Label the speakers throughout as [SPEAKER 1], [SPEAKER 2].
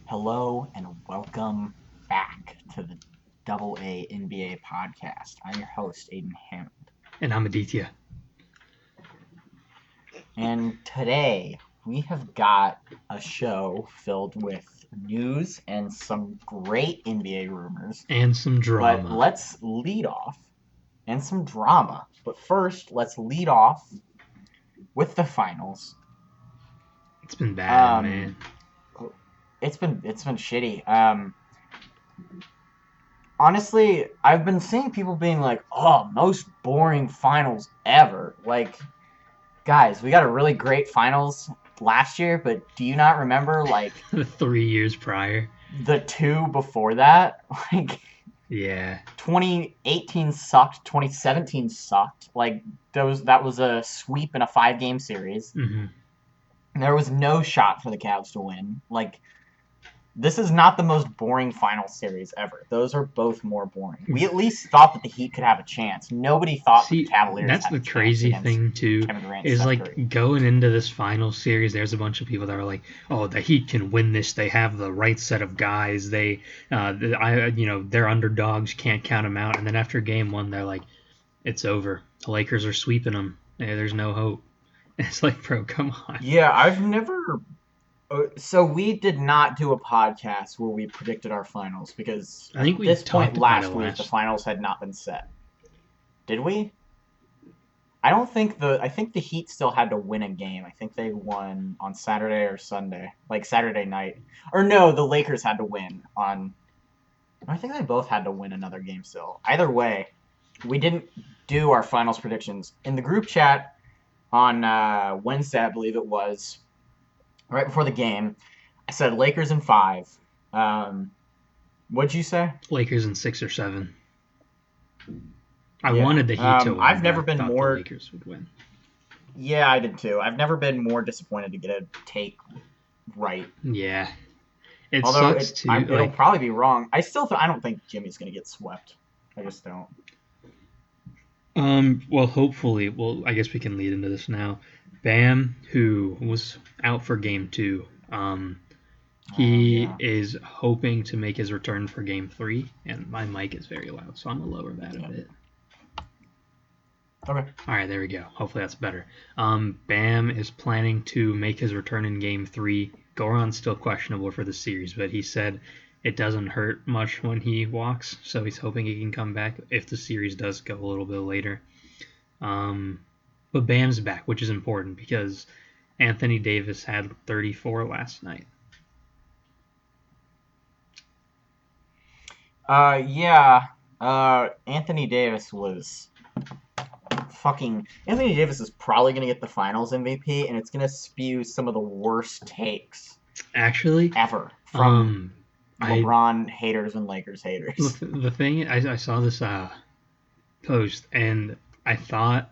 [SPEAKER 1] Hello and welcome back to the Double A NBA podcast. I'm your host, Aiden Hammond.
[SPEAKER 2] And I'm Aditya.
[SPEAKER 1] And today we have got a show filled with news and some great NBA rumors.
[SPEAKER 2] And some drama.
[SPEAKER 1] But let's lead off, and some drama. But first, let's lead off with the finals.
[SPEAKER 2] It's been bad, man.
[SPEAKER 1] It's been shitty. Honestly, I've been seeing people being like, "Oh, most boring finals ever." Like, guys, we got a really great finals last year, but do you not remember like
[SPEAKER 2] The 3 years prior?
[SPEAKER 1] the two before that? Like,
[SPEAKER 2] Yeah.
[SPEAKER 1] 2018 sucked, 2017 sucked. Like, that was a sweep in a 5-game series.
[SPEAKER 2] Mm-hmm.
[SPEAKER 1] There was no shot for the Cavs to win. Like, this is not the most boring final series ever. Those are both more boring. We at least thought that the Heat could have a chance. Nobody thought the Cavaliers
[SPEAKER 2] that's
[SPEAKER 1] had
[SPEAKER 2] the
[SPEAKER 1] a chance
[SPEAKER 2] crazy thing too. Is like going into this final series, there's a bunch of people that are like, "Oh, the Heat can win this. They have the right set of guys. They're underdogs. Can't count them out." And then after game one, they're like, "It's over. The Lakers are sweeping them. There's no hope." And it's like, bro, come on.
[SPEAKER 1] Yeah, I've never. So we did not do a podcast where we predicted our finals because
[SPEAKER 2] I think
[SPEAKER 1] at
[SPEAKER 2] we
[SPEAKER 1] this point
[SPEAKER 2] talked about
[SPEAKER 1] last
[SPEAKER 2] it
[SPEAKER 1] week
[SPEAKER 2] last.
[SPEAKER 1] the finals had not been set. Did we? I don't think I think the Heat still had to win a game. I think they won on Saturday or Sunday, like Saturday night. Or no, the Lakers had to win on. I think they both had to win another game still. Either way, we didn't do our finals predictions in the group chat on Wednesday, I believe it was. Right before the game, I said Lakers in 5. What'd you say?
[SPEAKER 2] Lakers in 6 or 7. I wanted the Heat to win.
[SPEAKER 1] I've never
[SPEAKER 2] but
[SPEAKER 1] been
[SPEAKER 2] I thought
[SPEAKER 1] more.
[SPEAKER 2] the Lakers would win.
[SPEAKER 1] Yeah, I did too. I've never been more disappointed to get a take right.
[SPEAKER 2] Yeah, it
[SPEAKER 1] Although
[SPEAKER 2] sucks too.
[SPEAKER 1] It'll probably be wrong. I don't think Jimmy's gonna get swept. I just don't.
[SPEAKER 2] Well, hopefully, I guess we can lead into this now. Bam, who was out for game 2, he is hoping to make his return for game 3, and my mic is very loud, so I'm gonna lower that a bit.
[SPEAKER 1] Okay.
[SPEAKER 2] All right, there we go. Hopefully that's better. Bam is planning to make his return in game 3. Goran's still questionable for the series, but he said it doesn't hurt much when he walks, so he's hoping he can come back if the series does go a little bit later. But Bam's back, which is important because Anthony Davis had 34 last night.
[SPEAKER 1] Anthony Davis was fucking. Anthony Davis is probably gonna get the Finals MVP, and it's gonna spew some of the worst takes
[SPEAKER 2] actually
[SPEAKER 1] ever from LeBron haters and Lakers haters.
[SPEAKER 2] The thing I saw this post, and I thought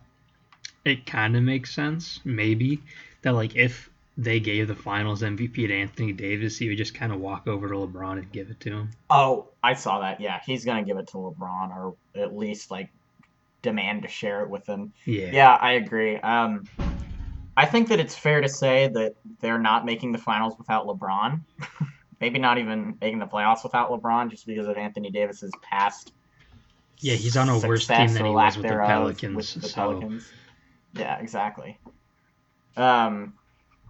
[SPEAKER 2] it kind of makes sense, maybe, that like if they gave the Finals MVP to Anthony Davis, he would just kind of walk over to LeBron and give it to him.
[SPEAKER 1] Oh, I saw that. Yeah, he's gonna give it to LeBron, or at least like demand to share it with him. Yeah, I agree. I think that it's fair to say that they're not making the finals without LeBron. Maybe not even making the playoffs without LeBron, just because of Anthony Davis's past.
[SPEAKER 2] Yeah, he's on a worse team than he was with the Pelicans.
[SPEAKER 1] Yeah, exactly. But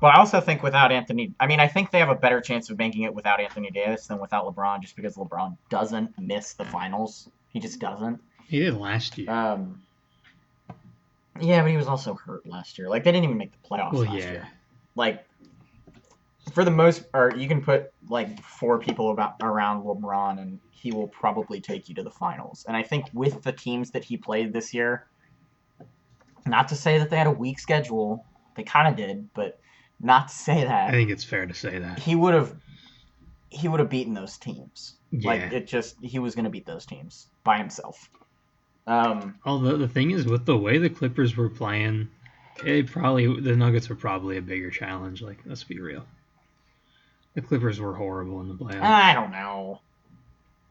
[SPEAKER 1] I also think without Anthony, I think they have a better chance of making it without Anthony Davis than without LeBron, just because LeBron doesn't miss the finals. He just doesn't.
[SPEAKER 2] He did last year.
[SPEAKER 1] Yeah, but he was also hurt last year. Like, they didn't even make the playoffs last year. Like, for the most part, you can put like 4 people around LeBron, and he will probably take you to the finals. And I think with the teams that he played this year, not to say that they had a weak schedule, they kind of did, but not to say that.
[SPEAKER 2] I think it's fair to say that
[SPEAKER 1] he would have beaten those teams.
[SPEAKER 2] Yeah.
[SPEAKER 1] Like, he was going to beat those teams by himself.
[SPEAKER 2] Although the thing is, with the way the Clippers were playing, the Nuggets were probably a bigger challenge. Like, let's be real. The Clippers were horrible in the playoffs.
[SPEAKER 1] I don't know.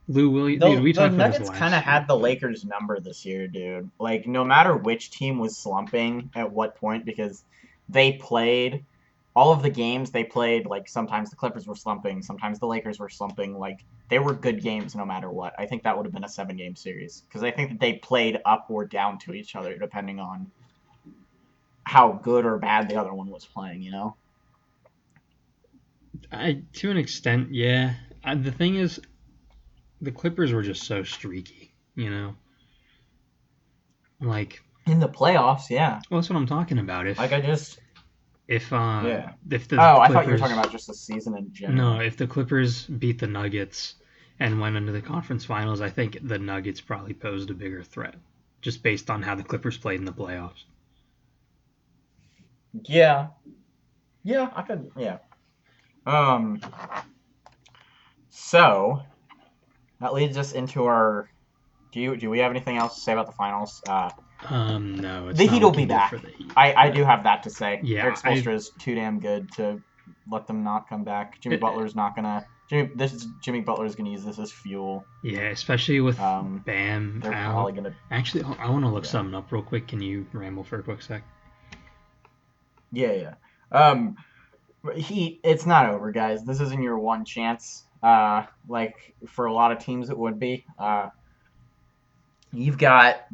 [SPEAKER 2] Lou Williams. The
[SPEAKER 1] Nuggets kind of had the Lakers' number this year, dude. Like, no matter which team was slumping at what point, because they played all of the games they played, like sometimes the Clippers were slumping, sometimes the Lakers were slumping. Like they were good games no matter what. I think that would have been a 7-game series because I think that they played up or down to each other depending on how good or bad the other one was playing. You know.
[SPEAKER 2] To an extent, yeah. The thing is, the Clippers were just so streaky, you know? Like,
[SPEAKER 1] In the playoffs, yeah.
[SPEAKER 2] well, that's what I'm talking about.
[SPEAKER 1] Like I just,
[SPEAKER 2] If
[SPEAKER 1] yeah.
[SPEAKER 2] if the
[SPEAKER 1] Oh, I thought you were talking
[SPEAKER 2] Clippers
[SPEAKER 1] about just the season in
[SPEAKER 2] no,
[SPEAKER 1] general.
[SPEAKER 2] if the Clippers beat the Nuggets and went into the conference finals, I think the Nuggets probably posed a bigger threat, just based on how the Clippers played in the playoffs.
[SPEAKER 1] Yeah, yeah, I could, yeah. Um, so that leads us into our. Do we have anything else to say about the finals?
[SPEAKER 2] No, it's
[SPEAKER 1] The
[SPEAKER 2] not
[SPEAKER 1] Heat will be
[SPEAKER 2] looking good for
[SPEAKER 1] back.
[SPEAKER 2] the Heat.
[SPEAKER 1] I
[SPEAKER 2] No.
[SPEAKER 1] do have that to say. Eric
[SPEAKER 2] Yeah,
[SPEAKER 1] Spoelstra is too damn good to let them not come back. Jimmy Butler's not gonna. Jimmy Butler's gonna use this as fuel.
[SPEAKER 2] yeah, especially with
[SPEAKER 1] Um,
[SPEAKER 2] Bam
[SPEAKER 1] they're
[SPEAKER 2] out.
[SPEAKER 1] probably gonna.
[SPEAKER 2] Actually, I want to look
[SPEAKER 1] Yeah,
[SPEAKER 2] something up real quick. Can you ramble for a quick sec?
[SPEAKER 1] yeah, yeah. Um, it's not over, guys. This isn't your one chance. Like for a lot of teams, it would be. You've got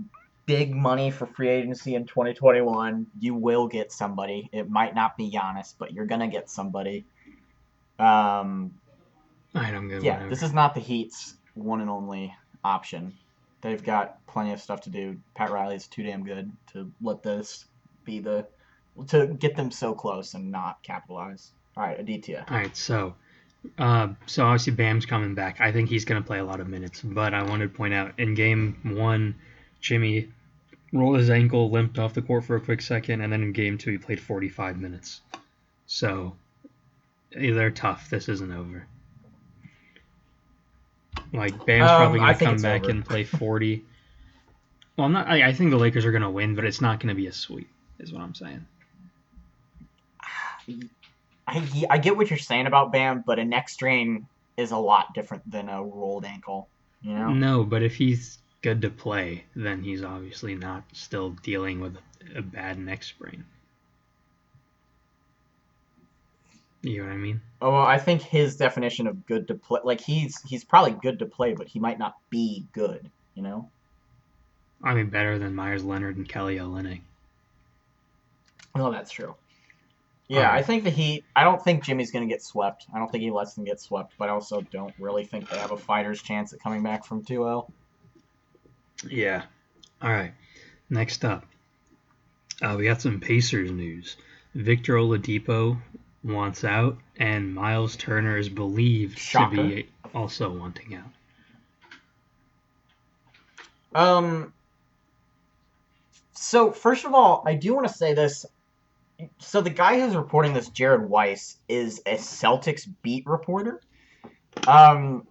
[SPEAKER 1] big money for free agency in 2021. You will get somebody. It might not be Giannis, but you're gonna get somebody. Um,
[SPEAKER 2] All right, I'm good.
[SPEAKER 1] yeah,
[SPEAKER 2] Whatever.
[SPEAKER 1] this is not the Heat's one and only option. They've got plenty of stuff to do. Pat Riley's too damn good to let this be the to get them so close and not capitalize. All right, Aditya.
[SPEAKER 2] All right, so obviously Bam's coming back. I think he's going to play a lot of minutes, but I wanted to point out in game one, Jimmy rolled his ankle, limped off the court for a quick second, and then in game two he played 45 minutes. So they're tough. This isn't over. Like Bam's probably
[SPEAKER 1] I
[SPEAKER 2] going to
[SPEAKER 1] think
[SPEAKER 2] come
[SPEAKER 1] it's
[SPEAKER 2] back
[SPEAKER 1] over.
[SPEAKER 2] and play 40. Well, I'm not. I think the Lakers are going to win, but it's not going to be a sweep. Is what I'm saying.
[SPEAKER 1] I get what you're saying about Bam, but a neck strain is a lot different than a rolled ankle. You know.
[SPEAKER 2] No, but if he's good to play, then he's obviously not still dealing with a bad neck sprain. You know what I mean?
[SPEAKER 1] Oh, well, I think his definition of good to play, like he's probably good to play, but he might not be good. You know.
[SPEAKER 2] I mean, better than Myers Leonard and Kelly Olynyk.
[SPEAKER 1] Well, that's true.
[SPEAKER 2] All
[SPEAKER 1] Yeah, I
[SPEAKER 2] right.
[SPEAKER 1] think the Heat. I don't think Jimmy's going to get swept. I don't think he lets them get swept, but I also don't really think they have a fighter's chance at coming back from 2-0.
[SPEAKER 2] Yeah. All right. Next up, we got some Pacers news. Victor Oladipo wants out, and Miles Turner is believed to
[SPEAKER 1] Shocker.
[SPEAKER 2] be also wanting out.
[SPEAKER 1] Um. So first of all, I do want to say this. So the guy who's reporting this, Jared Weiss, is a Celtics beat reporter. Um.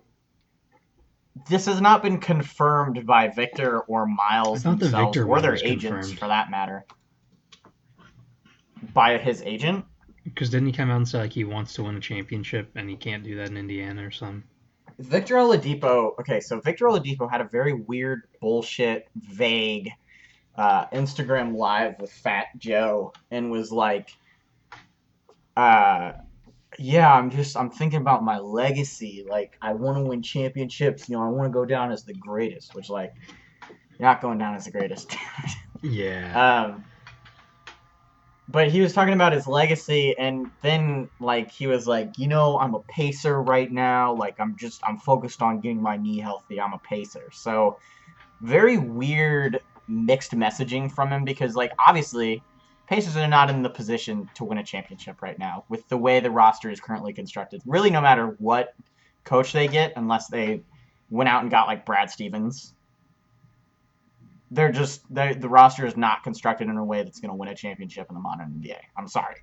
[SPEAKER 1] This has not been confirmed by Victor or
[SPEAKER 2] I
[SPEAKER 1] Miles
[SPEAKER 2] thought the
[SPEAKER 1] themselves,
[SPEAKER 2] Victor
[SPEAKER 1] or
[SPEAKER 2] one
[SPEAKER 1] their
[SPEAKER 2] was
[SPEAKER 1] agents
[SPEAKER 2] confirmed
[SPEAKER 1] for that matter, by his agent.
[SPEAKER 2] because didn't he come out and say like he wants to win a championship and he can't do that in Indiana or something?
[SPEAKER 1] Victor Oladipo. Okay, so Victor Oladipo had a very weird, bullshit, vague Instagram live with Fat Joe, and was like, uh, "Yeah, I'm thinking about my legacy. Like, I want to win championships. You know, I want to go down as the greatest." Which, like, you're not going down as the greatest.
[SPEAKER 2] Yeah.
[SPEAKER 1] um, but he was talking about his legacy, and then like he was like, I'm a pacer right now. Like, I'm focused on getting my knee healthy. I'm a pacer. So very weird mixed messaging from him because like obviously Pacers are not in the position to win a championship right now with the way the roster is currently constructed. Really, no matter what coach they get, unless they went out and got like Brad Stevens, the roster is not constructed in a way that's going to win a championship in the modern NBA. I'm sorry.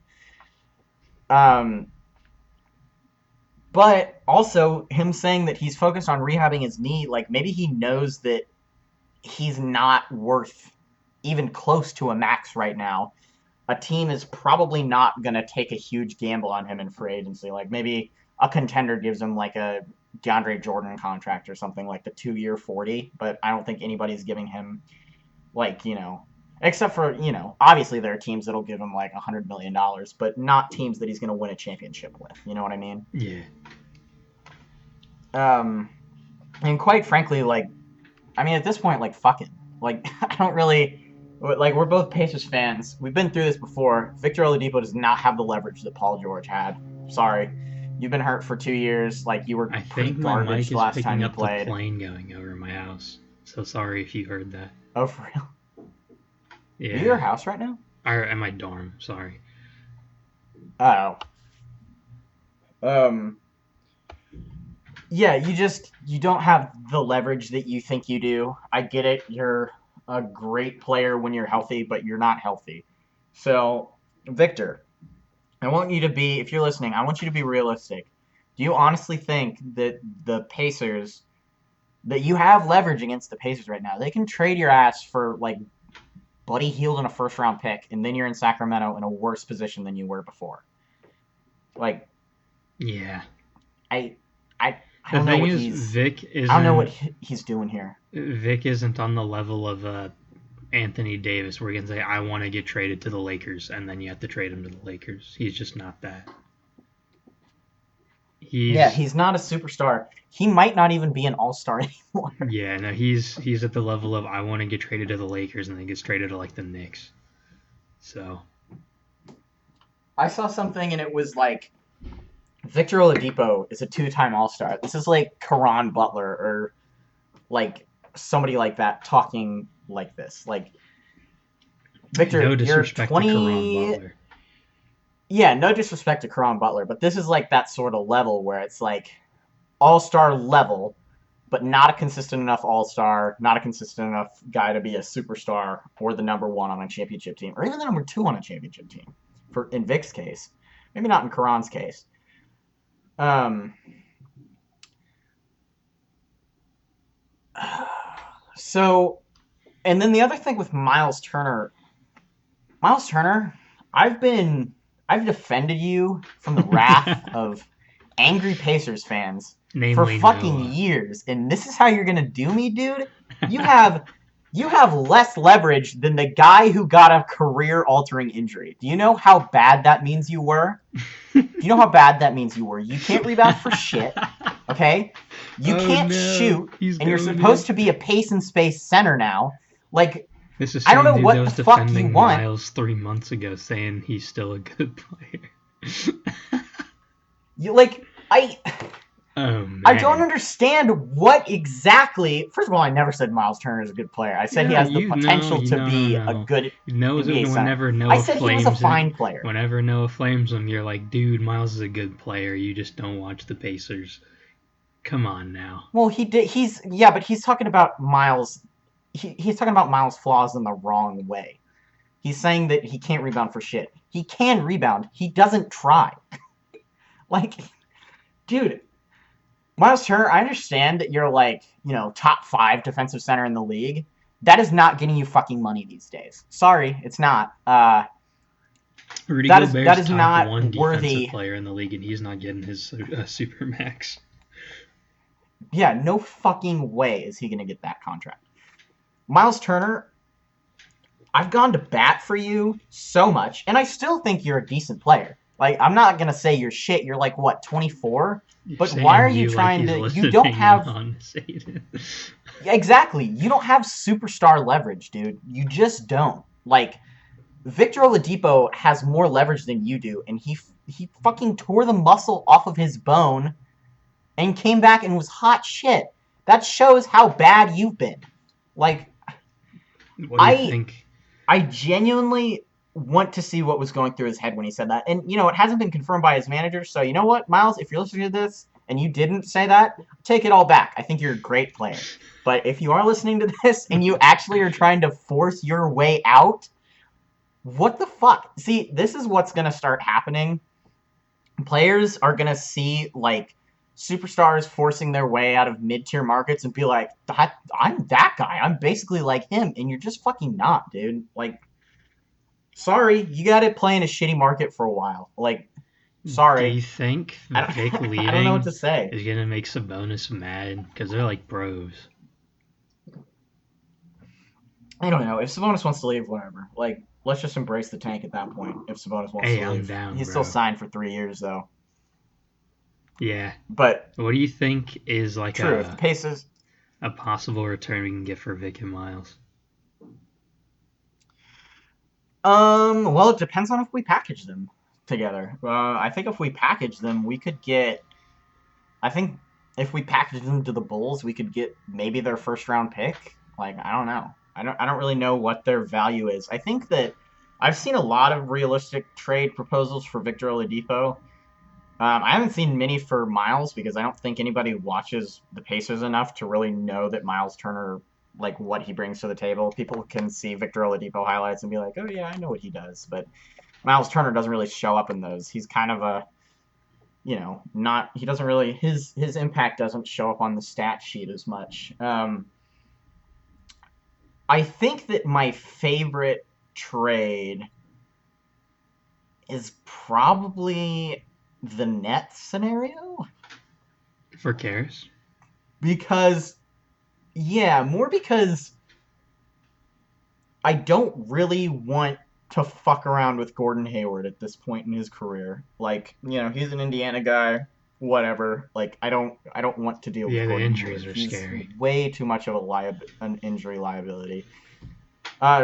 [SPEAKER 1] Um, but also him saying that he's focused on rehabbing his knee, like maybe he knows that he's not worth even close to a max right now. A team is probably not going to take a huge gamble on him in free agency. Like maybe a contender gives him like a DeAndre Jordan contract or something like the 2-year 40, but I don't think anybody's giving him like, Except for, obviously there are teams that'll give him like $100 million, but not teams that he's going to win a championship with. You know what I mean?
[SPEAKER 2] Yeah.
[SPEAKER 1] Um, and quite frankly, like, I mean, at this point, like, fucking, like, I don't really, like, we're both Pacers fans. We've been through this before. Victor Oladipo does not have the leverage that Paul George had. Sorry. You've been hurt for 2 years. Like, you were
[SPEAKER 2] I
[SPEAKER 1] pretty
[SPEAKER 2] think my
[SPEAKER 1] garbage
[SPEAKER 2] mic
[SPEAKER 1] the
[SPEAKER 2] is
[SPEAKER 1] last time
[SPEAKER 2] picking
[SPEAKER 1] you
[SPEAKER 2] up the
[SPEAKER 1] played.
[SPEAKER 2] plane going over my house. So sorry if you heard that.
[SPEAKER 1] Oh, for real?
[SPEAKER 2] Yeah.
[SPEAKER 1] Are you at your house right now?
[SPEAKER 2] Or at my dorm, sorry.
[SPEAKER 1] Oh. Yeah, you don't have the leverage that you think you do. I get it. You're a great player when you're healthy, but you're not healthy. So, Victor, I want you to be, if you're listening, I want you to be realistic. Do you honestly think that the Pacers, that you have leverage against the Pacers right now? They can trade your ass for like Buddy Hield and a first round pick, and then you're in Sacramento in a worse position than you were before. Like,
[SPEAKER 2] Yeah.
[SPEAKER 1] I, I
[SPEAKER 2] The
[SPEAKER 1] don't know
[SPEAKER 2] thing
[SPEAKER 1] what
[SPEAKER 2] is,
[SPEAKER 1] he's,
[SPEAKER 2] Vic
[SPEAKER 1] I don't know
[SPEAKER 2] isn't
[SPEAKER 1] what he's doing here.
[SPEAKER 2] Vic isn't on the level of Anthony Davis, where he can say, "I want to get traded to the Lakers," and then you have to trade him to the Lakers. He's just not that.
[SPEAKER 1] Yeah,
[SPEAKER 2] He's
[SPEAKER 1] he's not a superstar. He might not even be an all-star anymore.
[SPEAKER 2] Yeah, no, he's at the level of I want to get traded to the Lakers, and then gets traded to like the Knicks. So
[SPEAKER 1] I saw something and it was like Victor Oladipo is a two-time all-star. This is like Caron Butler or like somebody like that talking like this. Like Victor,
[SPEAKER 2] no
[SPEAKER 1] you're
[SPEAKER 2] disrespect to Caron
[SPEAKER 1] 20.
[SPEAKER 2] Butler.
[SPEAKER 1] Yeah, no disrespect to Caron Butler, but this is like that sort of level where it's like all-star level, but not a consistent enough all-star, not a consistent enough guy to be a superstar or the number one on a championship team, or even the number two on a championship team. For in Vic's case, maybe not in Caron's case. Um. So, and then the other thing with Miles Turner, I've defended you from the wrath of angry Pacers fans for
[SPEAKER 2] Namely
[SPEAKER 1] fucking
[SPEAKER 2] Noah.
[SPEAKER 1] years, and this is how you're gonna do me, dude. You have less leverage than the guy who got a career-altering injury. Do you know how bad that means you were? Do you know how bad that means you were? You can't rebound for shit. Okay? You can't shoot, and you're supposed to be a pace and space center now. Like,
[SPEAKER 2] This is
[SPEAKER 1] I don't
[SPEAKER 2] same
[SPEAKER 1] know
[SPEAKER 2] dude
[SPEAKER 1] what
[SPEAKER 2] that
[SPEAKER 1] the
[SPEAKER 2] was
[SPEAKER 1] fuck you
[SPEAKER 2] defending
[SPEAKER 1] want.
[SPEAKER 2] Miles 3 months ago, saying he's still a good player.
[SPEAKER 1] You like
[SPEAKER 2] Oh man.
[SPEAKER 1] I don't understand what exactly. First of all, I never said Miles Turner is a good player. I said he has the potential to be a good NBA center.
[SPEAKER 2] Whenever
[SPEAKER 1] I
[SPEAKER 2] Noah
[SPEAKER 1] said he was a
[SPEAKER 2] flames
[SPEAKER 1] fine
[SPEAKER 2] him,
[SPEAKER 1] player.
[SPEAKER 2] whenever Noah flames him, you're like, dude, Miles is a good player. You just don't watch the Pacers. Come on now.
[SPEAKER 1] Well, he did. But he's talking about Miles. He's talking about Miles' flaws in the wrong way. He's saying that he can't rebound for shit. He can rebound. He doesn't try. Like, dude, Miles Turner, I understand that you're like, top 5 defensive center in the league. That is not getting you fucking money these days. Sorry, it's not.
[SPEAKER 2] Rudy
[SPEAKER 1] that
[SPEAKER 2] Gobert's
[SPEAKER 1] is
[SPEAKER 2] top
[SPEAKER 1] not
[SPEAKER 2] one
[SPEAKER 1] worthy.
[SPEAKER 2] defensive player in the league, and he's not getting his super max.
[SPEAKER 1] Yeah, no fucking way is he going to get that contract. Miles Turner, I've gone to bat for you so much, and I still think you're a decent player. Like, I'm not going to say you're shit. You're like, what, 24? But why are you trying to... You don't have... Exactly. You don't have superstar leverage, dude. You just don't. Like, Victor Oladipo has more leverage than you do, and he fucking tore the muscle off of his bone and came back and was hot shit. That shows how bad you've been. Like,
[SPEAKER 2] what do you think?
[SPEAKER 1] I genuinely want to see what was going through his head when he said that. And, it hasn't been confirmed by his manager, so you know what, Miles? If you're listening to this and you didn't say that, take it all back. I think you're a great player. But if you are listening to this and you actually are trying to force your way out, what the fuck? See, this is what's going to start happening. Players are going to see, like, superstars forcing their way out of mid-tier markets and be like, I'm that guy. I'm basically like him. And you're just fucking not, dude. Like, sorry, you got to play in a shitty market for a while. Like, sorry.
[SPEAKER 2] Do you think Vic leaving
[SPEAKER 1] I don't know what to say.
[SPEAKER 2] is going to make Sabonis mad? Because they're like bros.
[SPEAKER 1] I don't know. If Sabonis wants to leave, whatever. Like, let's just embrace the tank at that point. If Sabonis wants
[SPEAKER 2] Hey,
[SPEAKER 1] to
[SPEAKER 2] I'm
[SPEAKER 1] leave,
[SPEAKER 2] down,
[SPEAKER 1] he's still
[SPEAKER 2] bro.
[SPEAKER 1] signed for 3 years though.
[SPEAKER 2] Yeah.
[SPEAKER 1] But
[SPEAKER 2] What do you think is like
[SPEAKER 1] true, if the Pacers,
[SPEAKER 2] a possible return we can get for Vic and Miles?
[SPEAKER 1] well, it depends on if we package them together. I think if we package them, we could get. I think if we package them to the Bulls, we could get maybe their first round pick. Like, I don't know. I don't really know what their value is. I think that I've seen a lot of realistic trade proposals for Victor Oladipo. I haven't seen many for Miles because I don't think anybody watches the Pacers enough to really know that Miles Turner, like what he brings to the table. People can see Victor Oladipo highlights and be like, "Oh yeah, I know what he does," but Miles Turner doesn't really show up in those. He's kind of a, not he doesn't really his impact doesn't show up on the stat sheet as much. I think that my favorite trade is probably the Nets scenario
[SPEAKER 2] For Karis?
[SPEAKER 1] because yeah, more because I don't really want to fuck around with Gordon Hayward at this point in his career. Like, he's an Indiana guy, whatever. Like, I don't want to deal with
[SPEAKER 2] Yeah, the
[SPEAKER 1] Gordon
[SPEAKER 2] injuries
[SPEAKER 1] Hayward.
[SPEAKER 2] are
[SPEAKER 1] He's
[SPEAKER 2] scary.
[SPEAKER 1] way too much of an injury liability.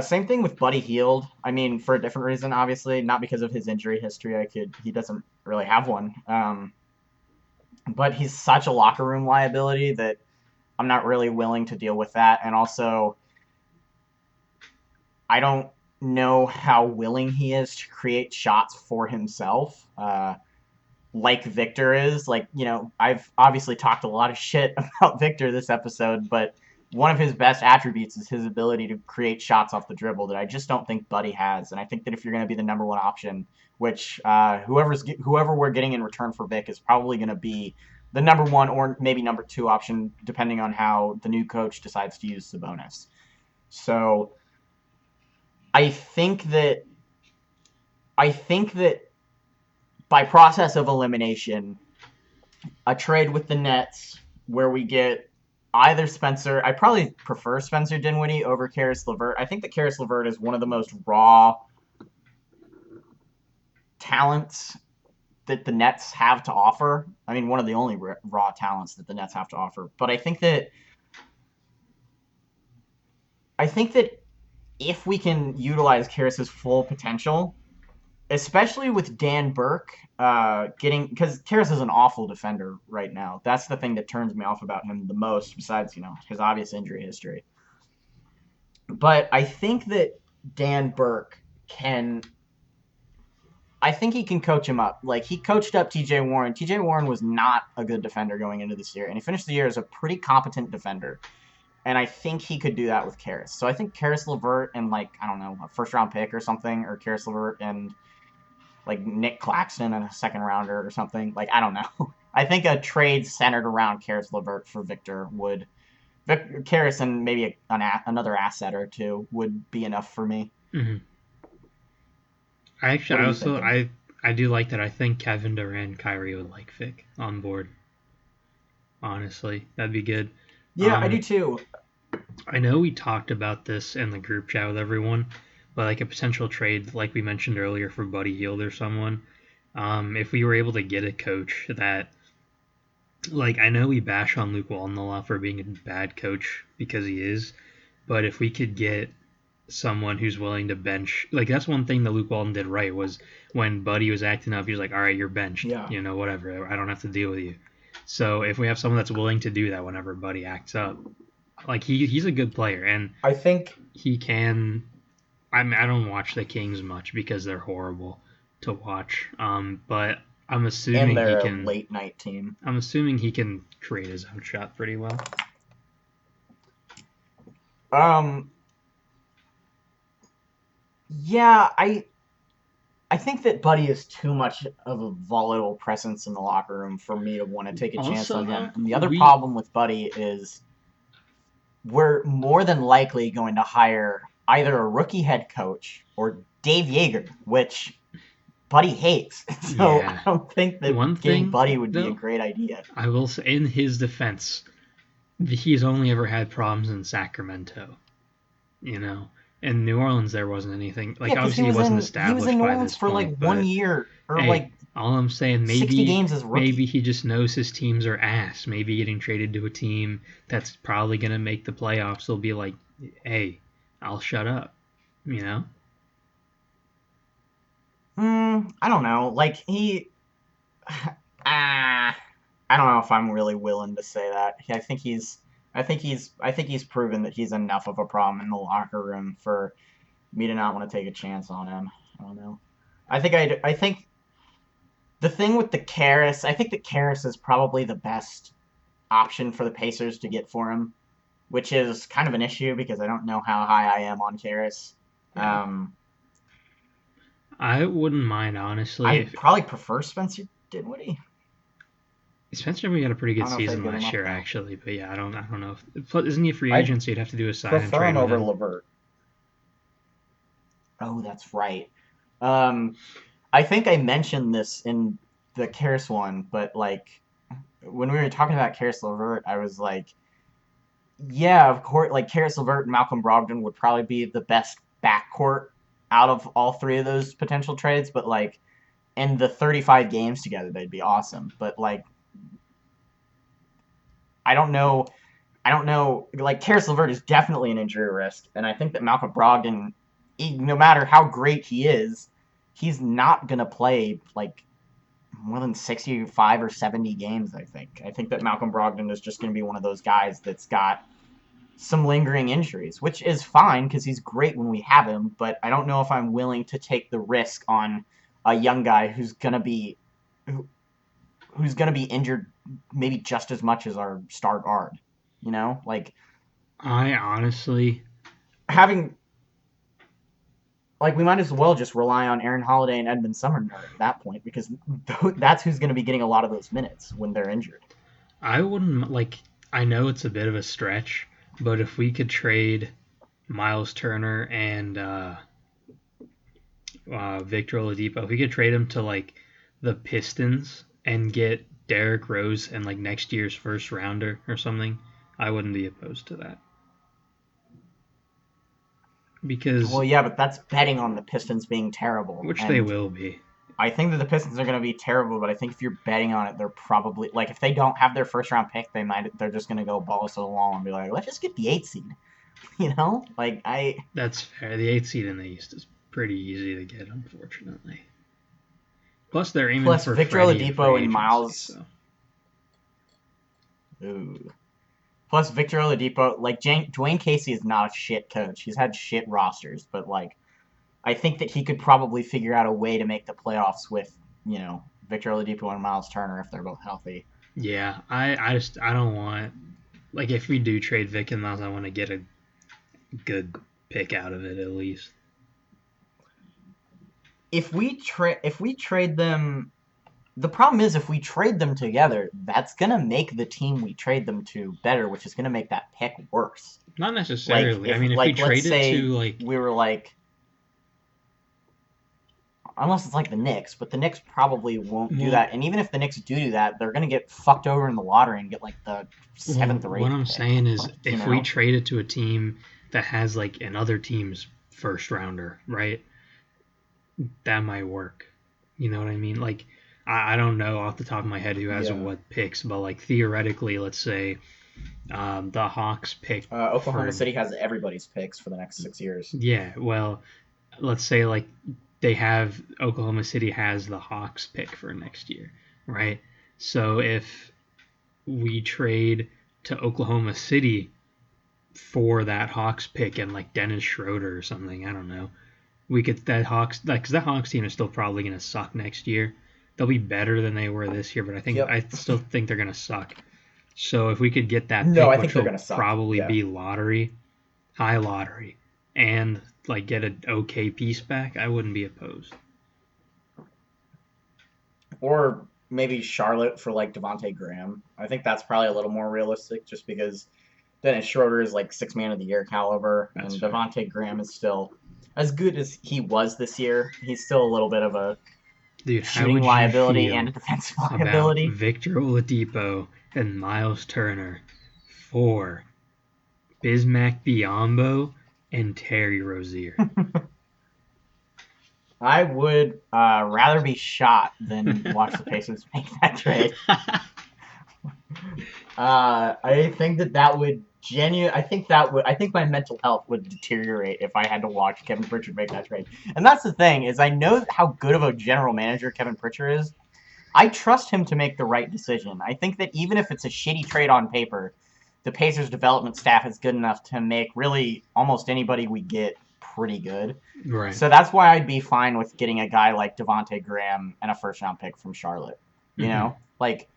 [SPEAKER 1] Same thing with Buddy Hield. I mean, for a different reason, obviously, not because of his injury history. He doesn't really have one. But he's such a locker room liability that I'm not really willing to deal with that. And also, I don't know how willing he is to create shots for himself, like Victor is. Like, I've obviously talked a lot of shit about Victor this episode, but one of his best attributes is his ability to create shots off the dribble that I just don't think Buddy has. And I think that if you're going to be the number one option, which whoever we're getting in return for Vic is probably going to be the number one or maybe number two option, depending on how the new coach decides to use Sabonis. So I think that I think that by process of elimination, a trade with the Nets where we get either Spencer. I probably prefer Spencer Dinwiddie over Karis LeVert. I think that Karis LeVert is one of the most raw talents that the Nets have to offer. I mean, one of the only raw talents that the Nets have to offer. But I think that if we can utilize Karis's full potential, especially with Dan Burke getting, because Karras is an awful defender right now. That's the thing that turns me off about him the most, besides his obvious injury history. But I think that Dan Burke can. I think he can coach him up. Like, he coached up T.J. Warren. T.J. Warren was not a good defender going into this year, and he finished the year as a pretty competent defender. And I think he could do that with Karras. So I think Karis LeVert and, like, I don't know, a first round pick or something, or Karis LeVert and like Nick Claxton and a second rounder or something. Like, I don't know. I think a trade centered around Karis LeVert for Victor would. Karis and maybe another asset or two would be enough for me.
[SPEAKER 2] Mm-hmm.
[SPEAKER 1] What are you
[SPEAKER 2] Also
[SPEAKER 1] thinking?
[SPEAKER 2] I do like that. I think Kevin Durant, Kyrie would like Vic on board. Honestly, that'd be good.
[SPEAKER 1] Yeah, I do
[SPEAKER 2] Um,
[SPEAKER 1] too.
[SPEAKER 2] I know we talked about this in the group chat with everyone, but like a potential trade, like we mentioned earlier, for Buddy Hield or someone. If we were able to get a coach that, like, I know we bash on Luke Walton a lot for being a bad coach because he is, but if we could get someone who's willing to bench, like that's one thing that Luke Walton did right was when Buddy was acting up, he was like, all right, you're benched,
[SPEAKER 1] Yeah.
[SPEAKER 2] whatever, I don't have to deal with you. So if we have someone that's willing to do that whenever Buddy acts up, like he's a good player and
[SPEAKER 1] I think.
[SPEAKER 2] he can. I mean, I don't watch the Kings much because they're horrible to watch. But I'm
[SPEAKER 1] And
[SPEAKER 2] assuming he
[SPEAKER 1] they're a
[SPEAKER 2] can.
[SPEAKER 1] late night team.
[SPEAKER 2] I'm assuming he can create his own shot pretty well.
[SPEAKER 1] Um. Yeah, I think that Buddy is too much of a volatile presence in the locker room for me to want to take a chance
[SPEAKER 2] Also,
[SPEAKER 1] on him.
[SPEAKER 2] though,
[SPEAKER 1] And the other
[SPEAKER 2] we
[SPEAKER 1] problem with Buddy is we're more than likely going to hire either a rookie head coach or Dave Yeager, which Buddy hates. So I
[SPEAKER 2] yeah.
[SPEAKER 1] don't think that
[SPEAKER 2] One
[SPEAKER 1] getting
[SPEAKER 2] thing
[SPEAKER 1] Buddy would be a
[SPEAKER 2] though,
[SPEAKER 1] great idea.
[SPEAKER 2] I will say in his defense, he's only ever had problems in Sacramento. you know. In New Orleans, there wasn't anything
[SPEAKER 1] Yeah,
[SPEAKER 2] like
[SPEAKER 1] because
[SPEAKER 2] obviously he wasn't
[SPEAKER 1] he was in
[SPEAKER 2] established
[SPEAKER 1] New
[SPEAKER 2] by
[SPEAKER 1] Orleans
[SPEAKER 2] this
[SPEAKER 1] for
[SPEAKER 2] point,
[SPEAKER 1] like one
[SPEAKER 2] but
[SPEAKER 1] year or
[SPEAKER 2] hey,
[SPEAKER 1] like
[SPEAKER 2] all I'm saying
[SPEAKER 1] 60
[SPEAKER 2] maybe
[SPEAKER 1] games as
[SPEAKER 2] maybe
[SPEAKER 1] rookie.
[SPEAKER 2] he just knows his teams are ass. Maybe getting traded to a team that's probably gonna make the playoffs will be like, hey, I'll shut up, you know.
[SPEAKER 1] I don't know. Like ah, I don't know if I'm really willing to say that. I think he's proven that he's enough of a problem in the locker room for me to not want to take a chance on him. I don't know. I think the thing with the Karras, I think that Karras is probably the best option for the Pacers to get for him, which is kind of an issue because I don't know how high I am on Karras.
[SPEAKER 2] Yeah, I wouldn't mind honestly
[SPEAKER 1] I'd
[SPEAKER 2] if
[SPEAKER 1] probably prefer Spencer Dinwiddie.
[SPEAKER 2] Spencer we had a pretty
[SPEAKER 1] I
[SPEAKER 2] good
[SPEAKER 1] don't know if they'd
[SPEAKER 2] season
[SPEAKER 1] give him
[SPEAKER 2] last
[SPEAKER 1] up
[SPEAKER 2] year
[SPEAKER 1] though.
[SPEAKER 2] actually, but yeah, I don't know if isn't he a free
[SPEAKER 1] I'd
[SPEAKER 2] agent, so you'd have to do a sign and
[SPEAKER 1] prefer
[SPEAKER 2] trade
[SPEAKER 1] him
[SPEAKER 2] with
[SPEAKER 1] over
[SPEAKER 2] him.
[SPEAKER 1] Levert. Oh, that's right. Um, I think I mentioned this in the Karras one, but like when we were talking about Karis LeVert, I was like, yeah, of course, like Karis LeVert and Malcolm Brogdon would probably be the best backcourt out of all three of those potential trades, but like in the 35 games together, they'd be awesome. But like, I don't know. I don't know. Like, Karis LeVert is definitely an injury risk, and I think that Malcolm Brogdon, no matter how great he is, he's not gonna play like more than 65 or 70 games. I think that Malcolm Brogdon is just gonna be one of those guys that's got some lingering injuries, which is fine because he's great when we have him. But I don't know if I'm willing to take the risk on a young guy who, who's gonna be injured maybe just as much as our star guard. You know, like
[SPEAKER 2] I honestly
[SPEAKER 1] having like we might as well just rely on Aaron Holiday and Edmund Sumner at that point because that's who's going to be getting a lot of those minutes when they're injured.
[SPEAKER 2] I wouldn't like. I know it's a bit of a stretch, but if we could trade Miles Turner and Victor Oladipo, if we could trade him to like the Pistons and get Derrick Rose and like next year's first rounder or something, I wouldn't be opposed to that because
[SPEAKER 1] Well, yeah, but that's betting on the Pistons being terrible,
[SPEAKER 2] which they
[SPEAKER 1] and
[SPEAKER 2] will be.
[SPEAKER 1] I think that the Pistons are going to be terrible. But I think if you're betting on it, they're probably like if they don't have their first round pick, they're just going to go balls to the wall and be like, let's just get the 8 seed. You know, like I
[SPEAKER 2] That's fair. The eighth seed in the East is pretty easy to get, unfortunately. Plus, they're aiming
[SPEAKER 1] plus
[SPEAKER 2] for
[SPEAKER 1] Victor
[SPEAKER 2] Freddie in free
[SPEAKER 1] Oladipo and
[SPEAKER 2] agency,
[SPEAKER 1] Miles.
[SPEAKER 2] so
[SPEAKER 1] Ooh. Plus Victor Oladipo, like Dwayne Casey is not a shit coach. He's had shit rosters, but like I think that he could probably figure out a way to make the playoffs with, Victor Oladipo and Miles Turner if they're both healthy.
[SPEAKER 2] yeah, I don't want like if we do trade Vic and Miles, I want to get a good pick out of it at least.
[SPEAKER 1] If we trade them, the problem is if we trade them together, that's gonna make the team we trade them to better, which is gonna make that pick worse.
[SPEAKER 2] Not
[SPEAKER 1] Like
[SPEAKER 2] necessarily. I
[SPEAKER 1] if
[SPEAKER 2] mean, if we
[SPEAKER 1] like let's
[SPEAKER 2] trade it
[SPEAKER 1] say
[SPEAKER 2] to like
[SPEAKER 1] we were like unless it's like the Knicks, but the Knicks probably won't do
[SPEAKER 2] well,
[SPEAKER 1] that. And even if the Knicks do that, they're gonna get fucked over in the lottery and get like the seventh or
[SPEAKER 2] what
[SPEAKER 1] eighth
[SPEAKER 2] I'm
[SPEAKER 1] pick.
[SPEAKER 2] saying is
[SPEAKER 1] You
[SPEAKER 2] if we
[SPEAKER 1] know?
[SPEAKER 2] trade it to a team that has like another team's first rounder, right? That might work. You know what I mean? Like I don't know off the top of my head who has
[SPEAKER 1] Yeah.
[SPEAKER 2] what picks, but like theoretically, let's say the Hawks pick
[SPEAKER 1] Oklahoma
[SPEAKER 2] for
[SPEAKER 1] City has everybody's picks for the next 6 years.
[SPEAKER 2] yeah, well, let's say like they have Oklahoma City has the Hawks pick for next year, right? So if we trade to Oklahoma City for that Hawks pick and like Dennis Schroeder or something, I don't know. We could that Hawks like because that Hawks team is still probably gonna suck next year. They'll be better than they were this year, but
[SPEAKER 1] Yep.
[SPEAKER 2] I still think they're gonna suck. So if we could get that
[SPEAKER 1] No,
[SPEAKER 2] pick,
[SPEAKER 1] I think
[SPEAKER 2] which
[SPEAKER 1] they're
[SPEAKER 2] will
[SPEAKER 1] gonna suck.
[SPEAKER 2] probably
[SPEAKER 1] Yeah.
[SPEAKER 2] be lottery, high lottery, and like get an okay piece back, I wouldn't be opposed.
[SPEAKER 1] Or maybe Charlotte for like Devonte Graham. I think that's probably a little more realistic, just because Dennis Schroeder is like 6 man of the year caliber,
[SPEAKER 2] That's
[SPEAKER 1] and
[SPEAKER 2] fair.
[SPEAKER 1] Devonte Graham is still as good as he was this year. He's still a little bit of a
[SPEAKER 2] Dude, how
[SPEAKER 1] shooting
[SPEAKER 2] would you
[SPEAKER 1] liability and
[SPEAKER 2] feel
[SPEAKER 1] a defensive
[SPEAKER 2] about
[SPEAKER 1] liability.
[SPEAKER 2] Victor Oladipo and Miles Turner for Bismack Biyombo and Terry Rozier.
[SPEAKER 1] I would rather be shot than watch the Pacers make that trade. I think that would I think my mental health would deteriorate if I had to watch Kevin Pritchard make that trade. And that's the thing, is I know how good of a general manager Kevin Pritchard is. I trust him to make the right decision. I think that even if it's a shitty trade on paper, the Pacers development staff is good enough to make really almost anybody we get pretty good.
[SPEAKER 2] Right.
[SPEAKER 1] So that's why I'd be fine with getting a guy like Devonte Graham and a first round pick from Charlotte. You know? Like,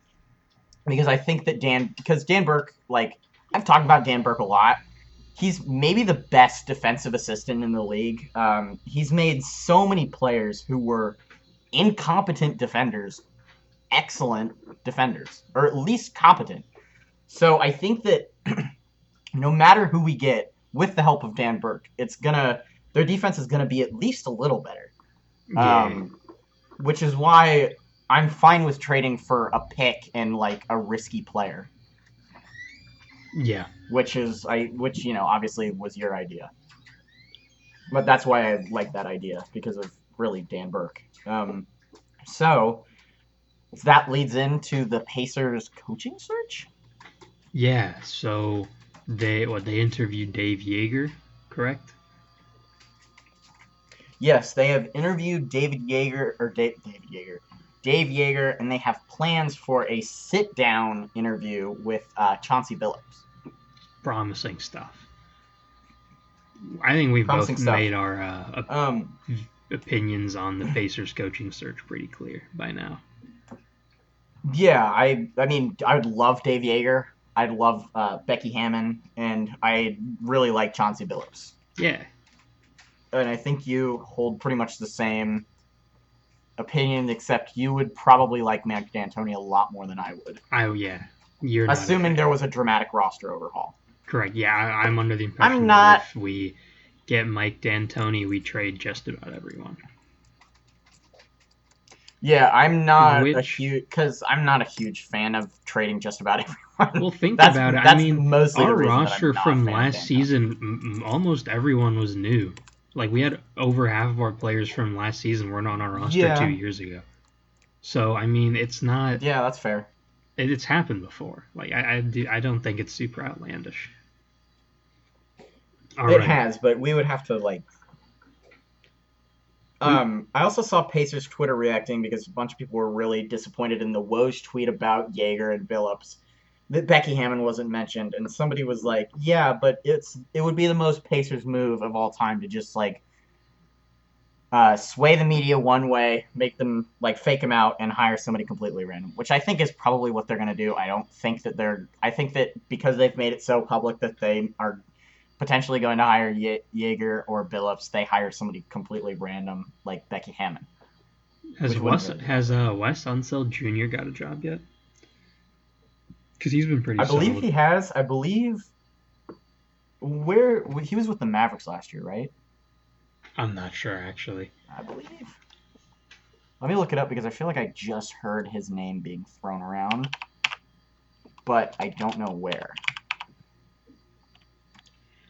[SPEAKER 1] because I think that Dan Burke, like, I've talked about Dan Burke a lot. He's maybe the best defensive assistant in the league. He's made so many players who were incompetent defenders excellent defenders, or at least competent. So I think that no matter who we get, with the help of Dan Burke, their defense is gonna be at least a little better.
[SPEAKER 2] Yeah.
[SPEAKER 1] Which is why I'm fine with trading for a pick and like a risky player.
[SPEAKER 2] Yeah.
[SPEAKER 1] Which obviously was your idea. But that's why I like that idea, because of really Dan Burke. So that leads into the Pacers coaching search?
[SPEAKER 2] Yeah, so they interviewed Dave Yeager, correct?
[SPEAKER 1] Yes, they have interviewed Dave Yeager, and they have plans for a sit-down interview with Chauncey Billups.
[SPEAKER 2] Promising stuff. I think we've both made our opinions on the Pacers coaching search pretty clear by now.
[SPEAKER 1] Yeah, I mean, I would love Dave Yeager. I'd love Becky Hammon, and I really like Chauncey Billups.
[SPEAKER 2] Yeah.
[SPEAKER 1] And I think you hold pretty much the same opinion, except you would probably like Mike D'Antoni a lot more than I would.
[SPEAKER 2] Yeah.
[SPEAKER 1] Assuming there was a dramatic roster overhaul.
[SPEAKER 2] Correct. Yeah, I'm under the impression if we get Mike D'Antoni, we trade just about everyone.
[SPEAKER 1] Yeah, I'm not a huge fan of trading just about everyone.
[SPEAKER 2] Well, think about it. I mean, our roster from last season, almost everyone was new. Like, we had over half of our players from last season weren't on our roster 2 years ago. So, I mean, it's not...
[SPEAKER 1] Yeah, that's fair.
[SPEAKER 2] It's happened before. Like, I don't think it's super outlandish.
[SPEAKER 1] It has, but we would have to, like... I also saw Pacers Twitter reacting because a bunch of people were really disappointed in the Woj tweet about Yeager and Billups. That Becky Hammon wasn't mentioned, and somebody was like, "Yeah, but it would be the most Pacers move of all time to just like sway the media one way, make them like fake them out, and hire somebody completely random." Which I think is probably what they're gonna do. I think that because they've made it so public that they are potentially going to hire Yeager or Billups, they hire somebody completely random like Becky Hammon.
[SPEAKER 2] Has Wes Unseld Jr. got a job yet? Because he's been pretty solid.
[SPEAKER 1] I believe he has. I believe he was with the Mavericks last year, right?
[SPEAKER 2] I'm not sure, actually.
[SPEAKER 1] I believe. Let me look it up because I feel like I just heard his name being thrown around, but I don't know where.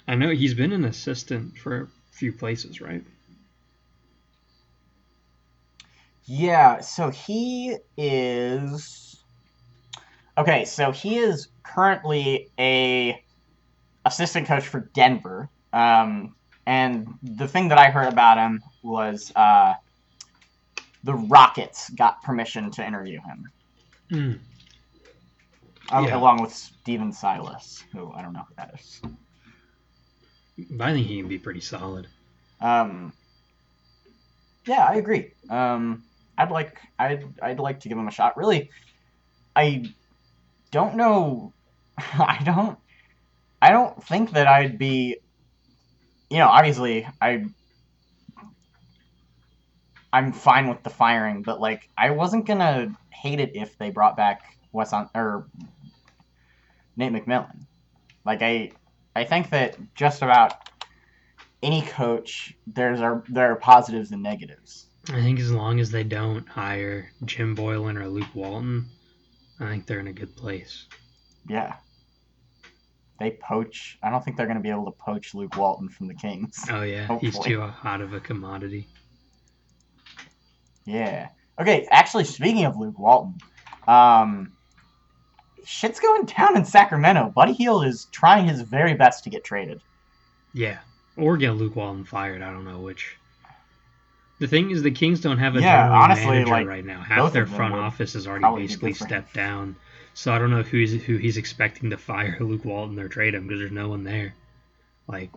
[SPEAKER 2] I know he's been an assistant for a few places, right?
[SPEAKER 1] Yeah, so he is... Okay, so he is currently a assistant coach for Denver. And the thing that I heard about him was the Rockets got permission to interview him. Along with Steven Silas, who I don't know who that is.
[SPEAKER 2] I think he can be pretty solid.
[SPEAKER 1] Yeah, I agree. I'd like to give him a shot. Really, I don't know. I don't think that I'd be. Obviously, I'm fine with the firing, but like, I wasn't gonna hate it if they brought back Nate McMillan. Like, I think that just about any coach, there are positives and negatives.
[SPEAKER 2] I think as long as they don't hire Jim Boylan or Luke Walton, I think they're in a good place.
[SPEAKER 1] Yeah. they poach. I don't think they're going to be able to poach Luke Walton from the Kings.
[SPEAKER 2] Oh yeah, he's
[SPEAKER 1] Hopefully.
[SPEAKER 2] too hot of a commodity.
[SPEAKER 1] Yeah. Okay, actually, speaking of Luke Walton, um, shit's going down in Sacramento. Buddy Hield is trying his very best to get traded.
[SPEAKER 2] Yeah, or get Luke Walton fired. I don't know which. The thing is, the Kings don't have a
[SPEAKER 1] Yeah,
[SPEAKER 2] general
[SPEAKER 1] honestly,
[SPEAKER 2] manager
[SPEAKER 1] like
[SPEAKER 2] right now. Half
[SPEAKER 1] both
[SPEAKER 2] their
[SPEAKER 1] of them
[SPEAKER 2] front
[SPEAKER 1] would
[SPEAKER 2] office has already
[SPEAKER 1] probably be
[SPEAKER 2] basically
[SPEAKER 1] good for him.
[SPEAKER 2] stepped down. So I don't know who he's expecting to fire Luke Walton or trade him because there's no one there. Like,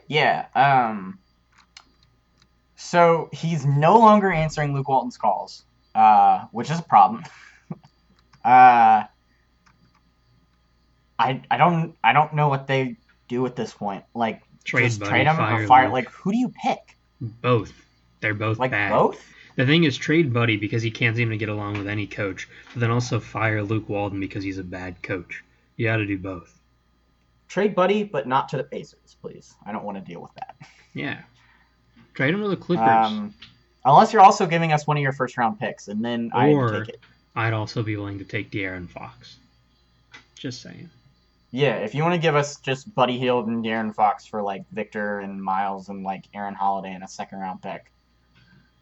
[SPEAKER 1] Yeah. So he's no longer answering Luke Walton's calls, which is a problem. uh, I don't know what they do at this point. Like,
[SPEAKER 2] trade
[SPEAKER 1] just
[SPEAKER 2] Buddy,
[SPEAKER 1] trade him or
[SPEAKER 2] fire
[SPEAKER 1] fire.
[SPEAKER 2] Luke.
[SPEAKER 1] Like, who do you pick?
[SPEAKER 2] Both. They're both
[SPEAKER 1] Like
[SPEAKER 2] bad.
[SPEAKER 1] both?
[SPEAKER 2] The thing is, trade Buddy because he can't seem to get along with any coach, but then also fire Luke Walton because he's a bad coach. You got to do both.
[SPEAKER 1] Trade Buddy, but not to the Pacers, please. I don't want to deal with that.
[SPEAKER 2] Yeah. Trade him to the Clippers.
[SPEAKER 1] Unless you're also giving us one of your first round picks, and then I'd take it.
[SPEAKER 2] I'd also be willing to take De'Aaron Fox. Just saying.
[SPEAKER 1] Yeah, if you want to give us just Buddy Hield and De'Aaron Fox for like Victor and Miles and like Aaron Holiday and a second round pick,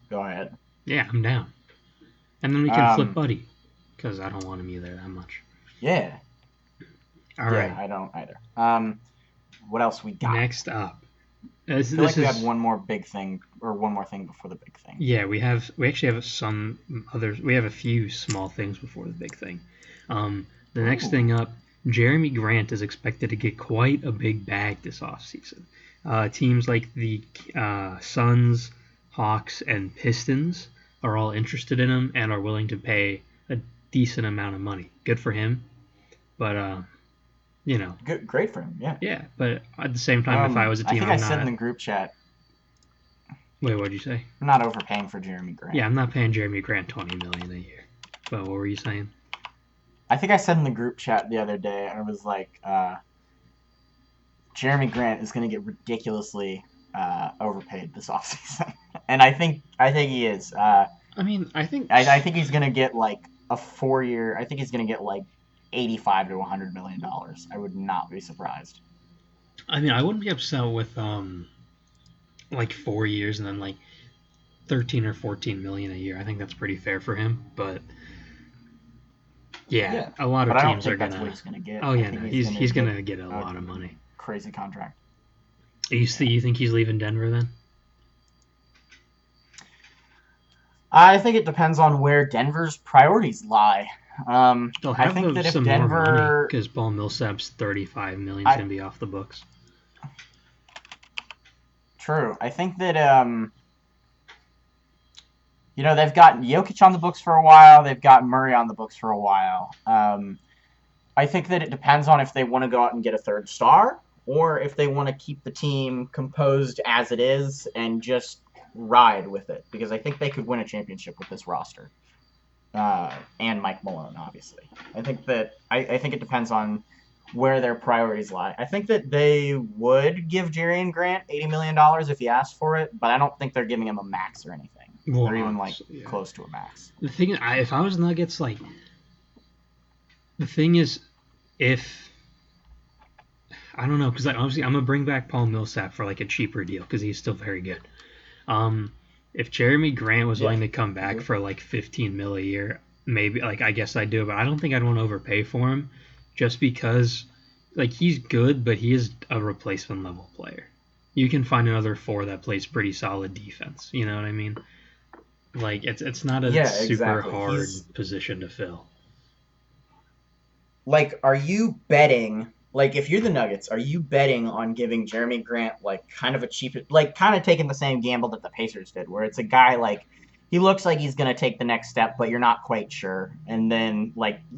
[SPEAKER 1] go ahead.
[SPEAKER 2] Yeah, I'm down. And then we can flip Buddy because I don't want him either that much.
[SPEAKER 1] Yeah.
[SPEAKER 2] All right.
[SPEAKER 1] I don't either. What else we got?
[SPEAKER 2] Next up.
[SPEAKER 1] I feel like we had one more thing before the big thing.
[SPEAKER 2] Yeah, we actually have some others. We have a few small things before the big thing. The next thing up, Jeremy Grant is expected to get quite a big bag this offseason. Teams like the Suns, Hawks, and Pistons are all interested in him and are willing to pay a decent amount of money. Good for him, but
[SPEAKER 1] Good, great for him. Yeah.
[SPEAKER 2] Yeah, but at the same time, if I was a team,
[SPEAKER 1] I think I said in the group chat.
[SPEAKER 2] Wait, what'd you say?
[SPEAKER 1] I'm not overpaying for Jeremy Grant.
[SPEAKER 2] Yeah, I'm not paying Jeremy Grant $20 million a year. But what were you saying?
[SPEAKER 1] I think I said in the group chat the other day, I was like, Jeremy Grant is going to get ridiculously overpaid this offseason, and I think he is.
[SPEAKER 2] I think
[SPEAKER 1] he's going to get like a 4-year. I think he's going to get like $85 to $100 million. I would not be surprised.
[SPEAKER 2] I mean, I wouldn't be upset with like 4 years and then like 13 or 14 million a year. I think that's pretty fair for him, but. Yeah, a lot of teams are gonna.
[SPEAKER 1] That's what he's gonna get.
[SPEAKER 2] Oh yeah, no, he's gonna get a lot of money.
[SPEAKER 1] Crazy contract.
[SPEAKER 2] You think he's leaving Denver then?
[SPEAKER 1] I think it depends on where Denver's priorities lie.
[SPEAKER 2] They'll have
[SPEAKER 1] I think that if
[SPEAKER 2] some
[SPEAKER 1] Denver,
[SPEAKER 2] more money because Paul Millsap's $35 million is gonna be off the books.
[SPEAKER 1] True. I think that they've got Jokic on the books for a while. They've got Murray on the books for a while. I think that it depends on if they want to go out and get a third star or if they want to keep the team composed as it is and just ride with it. Because I think they could win a championship with this roster. And Mike Malone, obviously. I think it depends on where their priorities lie. I think that they would give Jeremy Grant $80 million if he asked for it, but I don't think they're giving him a max or anything.
[SPEAKER 2] Well,
[SPEAKER 1] or even close to a max.
[SPEAKER 2] The thing, if I was Nuggets, the thing is, if I don't know, because obviously I'm gonna bring back Paul Millsap for like a cheaper deal because he's still very good. If Jeremy Grant was willing to come back for like 15 mil a year, maybe I guess I'd do it, but I don't think I'd want to overpay for him, just because he's good, but he is a replacement level player. You can find another 4 that plays pretty solid defense. You know what I mean? It's not a super hard position to fill.
[SPEAKER 1] Are you betting? If you're the Nuggets, are you betting on giving Jeremy Grant kind of a cheap, kind of taking the same gamble that the Pacers did, where it's a guy he looks like he's going to take the next step, but you're not quite sure, and then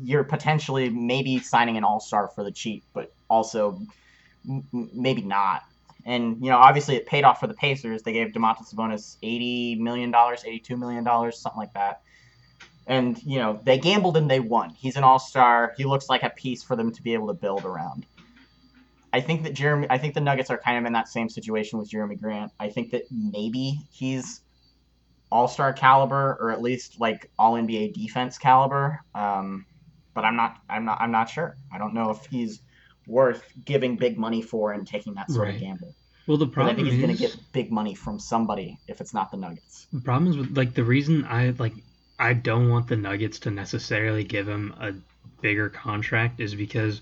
[SPEAKER 1] you're potentially maybe signing an all-star for the cheap, but also maybe not. And, obviously it paid off for the Pacers. They gave Domantas Sabonis $80 million, $82 million, something like that. And, they gambled and they won. He's an all-star. He looks like a piece for them to be able to build around. I think the Nuggets are kind of in that same situation with Jeremy Grant. I think that maybe he's all-star caliber or at least all-NBA defense caliber. But I'm not sure. I don't know if he's worth giving big money for and taking that sort of
[SPEAKER 2] Right.
[SPEAKER 1] gamble.
[SPEAKER 2] Well, the
[SPEAKER 1] Because I think
[SPEAKER 2] problem
[SPEAKER 1] he's going to
[SPEAKER 2] is,
[SPEAKER 1] get big money from somebody if it's not the Nuggets.
[SPEAKER 2] the problem is with like the reason I don't want the Nuggets to necessarily give him a bigger contract is because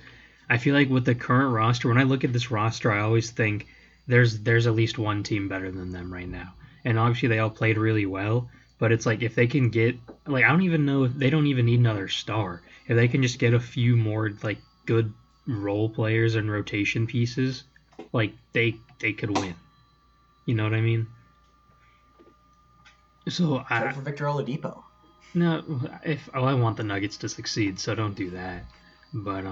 [SPEAKER 2] I feel like with the current roster, when I look at this roster, I always think there's at least one team better than them right now, and obviously they all played really well. But it's like if they can get like I don't even know if they don't even need another star. If they can just get a few more like good role players and rotation pieces, like they could win. You know what I mean? So
[SPEAKER 1] Trade for Victor Oladipo.
[SPEAKER 2] no, if I want the Nuggets to succeed, so don't do that. But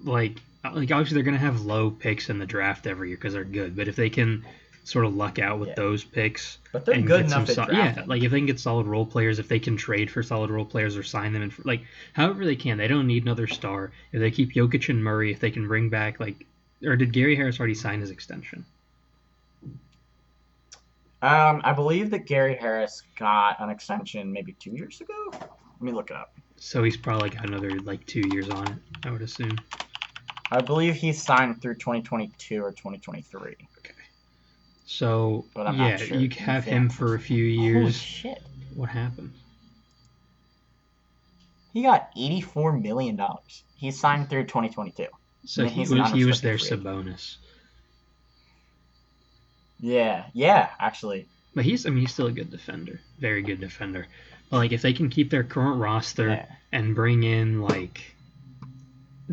[SPEAKER 2] like obviously they're gonna have low picks in the draft every year because they're good. But if they can sort of luck out with
[SPEAKER 1] Yeah.
[SPEAKER 2] those picks
[SPEAKER 1] But they're
[SPEAKER 2] and
[SPEAKER 1] good
[SPEAKER 2] get some
[SPEAKER 1] enough at drafting.
[SPEAKER 2] like if they can get solid role players, if they can trade for solid role players or sign them, like however they can, they don't need another star. If they keep Jokic and Murray, if they can bring back or did Gary Harris already sign his extension?
[SPEAKER 1] I believe that Gary Harris got an extension maybe 2 years ago. Let me look it up.
[SPEAKER 2] So he's probably got another like 2 years on it, I would assume.
[SPEAKER 1] I believe he's signed through 2022 or 2023.
[SPEAKER 2] Okay. So
[SPEAKER 1] But I'm
[SPEAKER 2] yeah,
[SPEAKER 1] not sure.
[SPEAKER 2] you have him for a few years.
[SPEAKER 1] Holy shit.
[SPEAKER 2] What happened?
[SPEAKER 1] He got $84 million. He's signed through 2022.
[SPEAKER 2] So
[SPEAKER 1] And he's an
[SPEAKER 2] he was
[SPEAKER 1] unrestricted
[SPEAKER 2] their
[SPEAKER 1] free agent.
[SPEAKER 2] Sabonis.
[SPEAKER 1] Yeah, actually.
[SPEAKER 2] But he's still a good defender, very good defender. But like if they can keep their current roster
[SPEAKER 1] Yeah.
[SPEAKER 2] and bring in like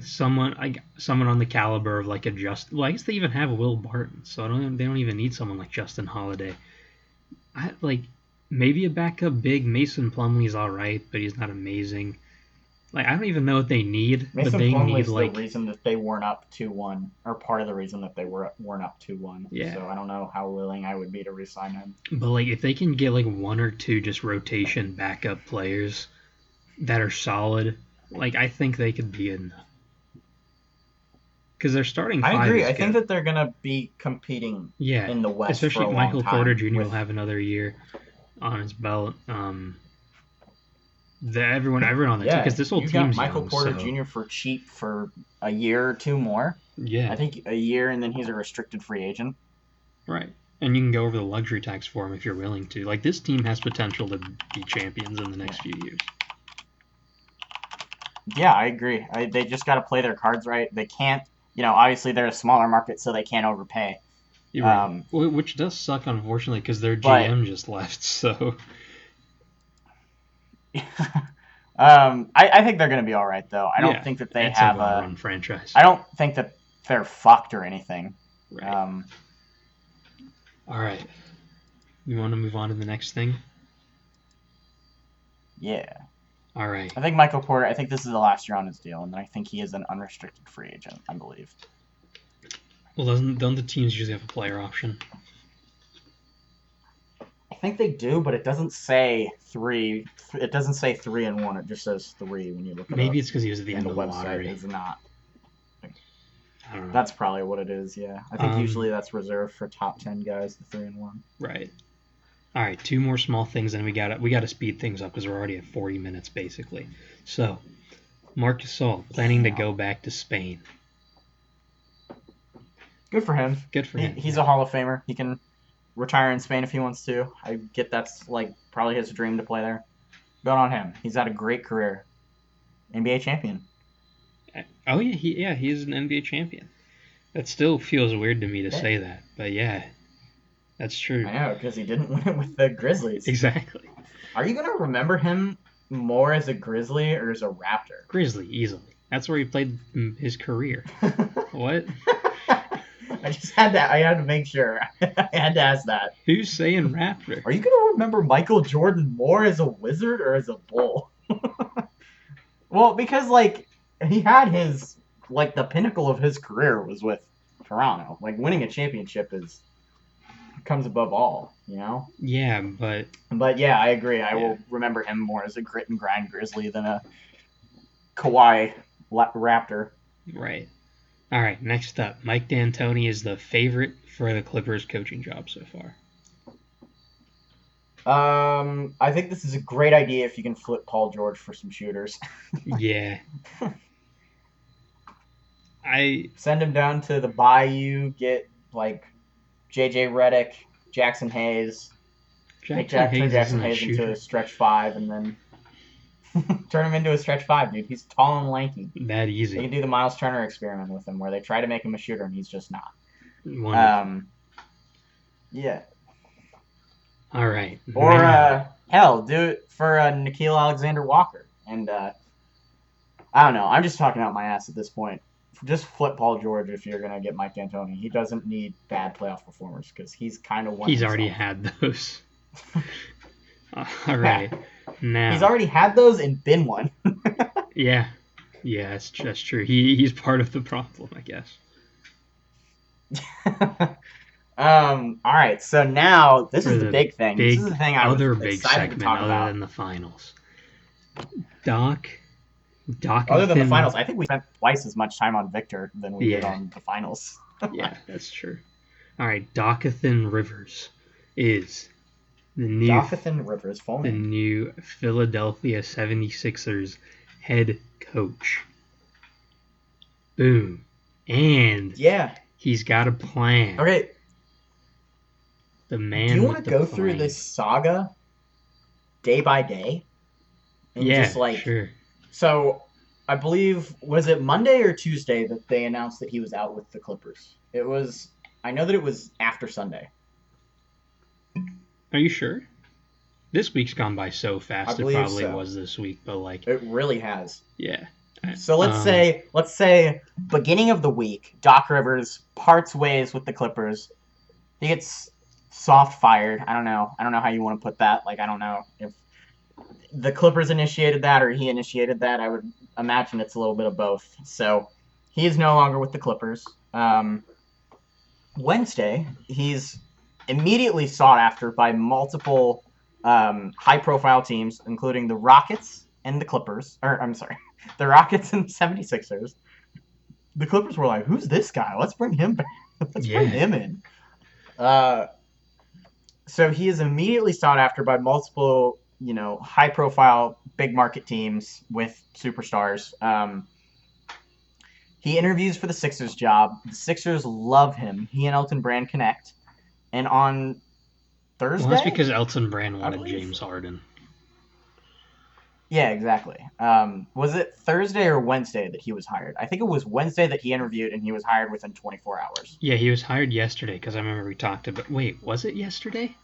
[SPEAKER 2] someone on the caliber of like a I guess they even have Will Barton, so they don't even need someone like Justin Holiday. Maybe a backup big Mason Plumlee's all right, but he's not amazing. Like I don't even know what they need, but
[SPEAKER 1] Mason
[SPEAKER 2] they need
[SPEAKER 1] Plumlee's the reason that they weren't up 2-1, or part of the reason that they weren't up 2-1.
[SPEAKER 2] Yeah.
[SPEAKER 1] So I don't know how willing I would be to resign him.
[SPEAKER 2] But like if they can get like one or two just rotation backup players that are solid, like I think they could be in. Because their starting five.
[SPEAKER 1] I agree.
[SPEAKER 2] Is
[SPEAKER 1] I
[SPEAKER 2] good.
[SPEAKER 1] think that they're gonna be competing in the West,
[SPEAKER 2] especially
[SPEAKER 1] for a
[SPEAKER 2] Michael
[SPEAKER 1] long time
[SPEAKER 2] Porter Jr. will have another year on his belt. Everyone on that team, because this whole team's
[SPEAKER 1] got Michael
[SPEAKER 2] young,
[SPEAKER 1] Porter
[SPEAKER 2] so.
[SPEAKER 1] Jr. for cheap for a year or two more.
[SPEAKER 2] Yeah.
[SPEAKER 1] I think a year, and then he's a restricted free agent.
[SPEAKER 2] Right. And you can go over the luxury tax for him if you're willing to. Like, this team has potential to be champions in the next few years.
[SPEAKER 1] Yeah, I agree. They just got to play their cards right. They can't, obviously they're a smaller market, so they can't overpay.
[SPEAKER 2] Right. Which does suck, unfortunately, because their GM just left, so.
[SPEAKER 1] I think they're going to be all right, though. I don't think that they have a
[SPEAKER 2] run franchise.
[SPEAKER 1] I don't think that they're fucked or anything.
[SPEAKER 2] Right. All right. You want to move on to the next thing?
[SPEAKER 1] Yeah.
[SPEAKER 2] All right.
[SPEAKER 1] I think Michael Porter, I think this is the last year on his deal, and I think he is an unrestricted free agent, I believe.
[SPEAKER 2] Well, don't the teams usually have a player option?
[SPEAKER 1] I think they do, but it doesn't say 3. It doesn't say 3-1. It just says 3 when you look at it.
[SPEAKER 2] Maybe it's because he was at the end of the lottery.
[SPEAKER 1] Is not.
[SPEAKER 2] I don't know.
[SPEAKER 1] That's probably what it is. Yeah, I think usually that's reserved for top 10 guys, the 3-1.
[SPEAKER 2] Right. All right, 2 more small things, and we got to speed things up because we're already at 40 minutes basically. So, Marc Gasol planning to go back to Spain.
[SPEAKER 1] Good for him.
[SPEAKER 2] Good for him.
[SPEAKER 1] He's a Hall of Famer. He can retire in Spain if he wants to. I get that's probably his dream to play there. Good on him. He's had a great career. NBA champion.
[SPEAKER 2] Oh yeah, he is an NBA champion. That still feels weird to me to say that, but yeah, that's true.
[SPEAKER 1] I know, because he didn't win it with the Grizzlies.
[SPEAKER 2] Exactly.
[SPEAKER 1] Are you gonna remember him more as a Grizzly or as a Raptor?
[SPEAKER 2] Grizzly, easily. That's where he played his career. What?
[SPEAKER 1] I had to make sure. I had to ask that.
[SPEAKER 2] Who's saying Raptor?
[SPEAKER 1] Are you gonna remember Michael Jordan more as a Wizard or as a Bull? Well, because he had his the pinnacle of his career was with Toronto. Winning a championship comes above all,
[SPEAKER 2] Yeah, but
[SPEAKER 1] yeah, I agree. I will remember him more as a grit and grind Grizzly than a Kawhi Raptor.
[SPEAKER 2] Right. All right, next up, Mike D'Antoni is the favorite for the Clippers coaching job so far.
[SPEAKER 1] I think this is a great idea if you can flip Paul George for some shooters.
[SPEAKER 2] Yeah.
[SPEAKER 1] Send him down to the Bayou, get like J.J. Redick, Jackson Hayes, turn
[SPEAKER 2] Hayes
[SPEAKER 1] Jackson
[SPEAKER 2] isn't a
[SPEAKER 1] Hayes into
[SPEAKER 2] shooter
[SPEAKER 1] a stretch five, and then turn him into a stretch five, dude. He's tall and lanky.
[SPEAKER 2] that
[SPEAKER 1] They
[SPEAKER 2] easy.
[SPEAKER 1] can do the Miles Turner experiment with him, where they try to make him a shooter, and he's just not.
[SPEAKER 2] Wonderful.
[SPEAKER 1] Yeah.
[SPEAKER 2] All right.
[SPEAKER 1] Or hell, do it for Nikhil Alexander-Walker, and I don't know. I'm just talking out my ass at this point. Just flip Paul George if you're gonna get Mike D'Antoni. He doesn't need bad playoff performers because he's kind of won.
[SPEAKER 2] He's
[SPEAKER 1] himself.
[SPEAKER 2] already had those. All right. Now
[SPEAKER 1] he's already had those and been one.
[SPEAKER 2] yeah, that's true. He's part of the problem, I guess.
[SPEAKER 1] All right. So now this is the big thing. This is the thing I was
[SPEAKER 2] big
[SPEAKER 1] excited to
[SPEAKER 2] segment
[SPEAKER 1] talk
[SPEAKER 2] other
[SPEAKER 1] about.
[SPEAKER 2] than the finals. Doc.
[SPEAKER 1] Other than the finals, I think we spent twice as much time on Victor than we did on the finals.
[SPEAKER 2] Yeah, that's true. All right, Docathan Rivers is the new
[SPEAKER 1] the
[SPEAKER 2] new Philadelphia 76ers head coach. Boom. And he's got a plan.
[SPEAKER 1] Okay.
[SPEAKER 2] The man.
[SPEAKER 1] Do you want to go through this saga day by day? And just
[SPEAKER 2] sure.
[SPEAKER 1] So, I believe, was it Monday or Tuesday that they announced that he was out with the Clippers? I know that it was after Sunday.
[SPEAKER 2] Are you sure? This week's gone by so fast. It probably was this week, but
[SPEAKER 1] it really has.
[SPEAKER 2] Yeah.
[SPEAKER 1] So let's say beginning of the week, Doc Rivers parts ways with the Clippers. He gets soft fired. I don't know how you want to put that. Like, I don't know if the Clippers initiated that or he initiated that. I would imagine it's a little bit of both. So he is no longer with the Clippers. Wednesday, he's immediately sought after by multiple high-profile teams, including the Rockets and the Clippers. The Rockets and the 76ers. The Clippers were like, who's this guy? Let's bring him back. Let's bring him in. So he is immediately sought after by multiple, high-profile, big-market teams with superstars. He interviews for the Sixers job. The Sixers love him. He and Elton Brand connect. And on Thursday...
[SPEAKER 2] Well, that's because Elton Brand wanted James Harden.
[SPEAKER 1] Yeah, exactly. Was it Thursday or Wednesday that he was hired? I think it was Wednesday that he interviewed, and he was hired within 24 hours.
[SPEAKER 2] Yeah, he was hired yesterday, because I remember we talked about... Wait, was it yesterday?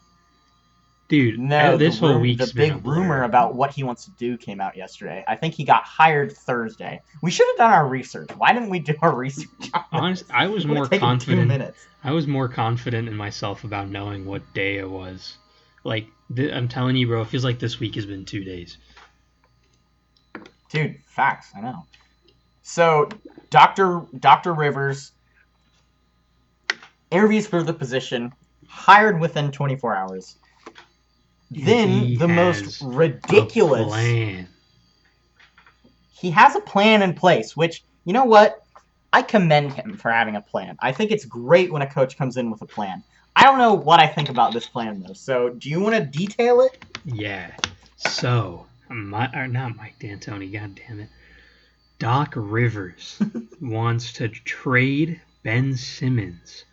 [SPEAKER 2] Dude,
[SPEAKER 1] no,
[SPEAKER 2] this whole week's
[SPEAKER 1] the big rumor about what he wants to do came out yesterday. I think he got hired Thursday. We should have done our research. Why didn't we do our research?
[SPEAKER 2] Honestly, I was more confident. I was more confident in myself about knowing what day it was. Like, I'm telling you, bro, it feels like this week has been 2 days.
[SPEAKER 1] Dude, facts. I know. So, Dr. Rivers interviews for the position, hired within 24 hours. Then the most ridiculous. He has a plan in place, which, you know what? I commend him for having a plan. I think it's great when a coach comes in with a plan. I don't know what I think about this plan, though. So, do you want to detail it?
[SPEAKER 2] Yeah. So, not Mike D'Antoni, god damn it. Doc Rivers wants to trade Ben Simmons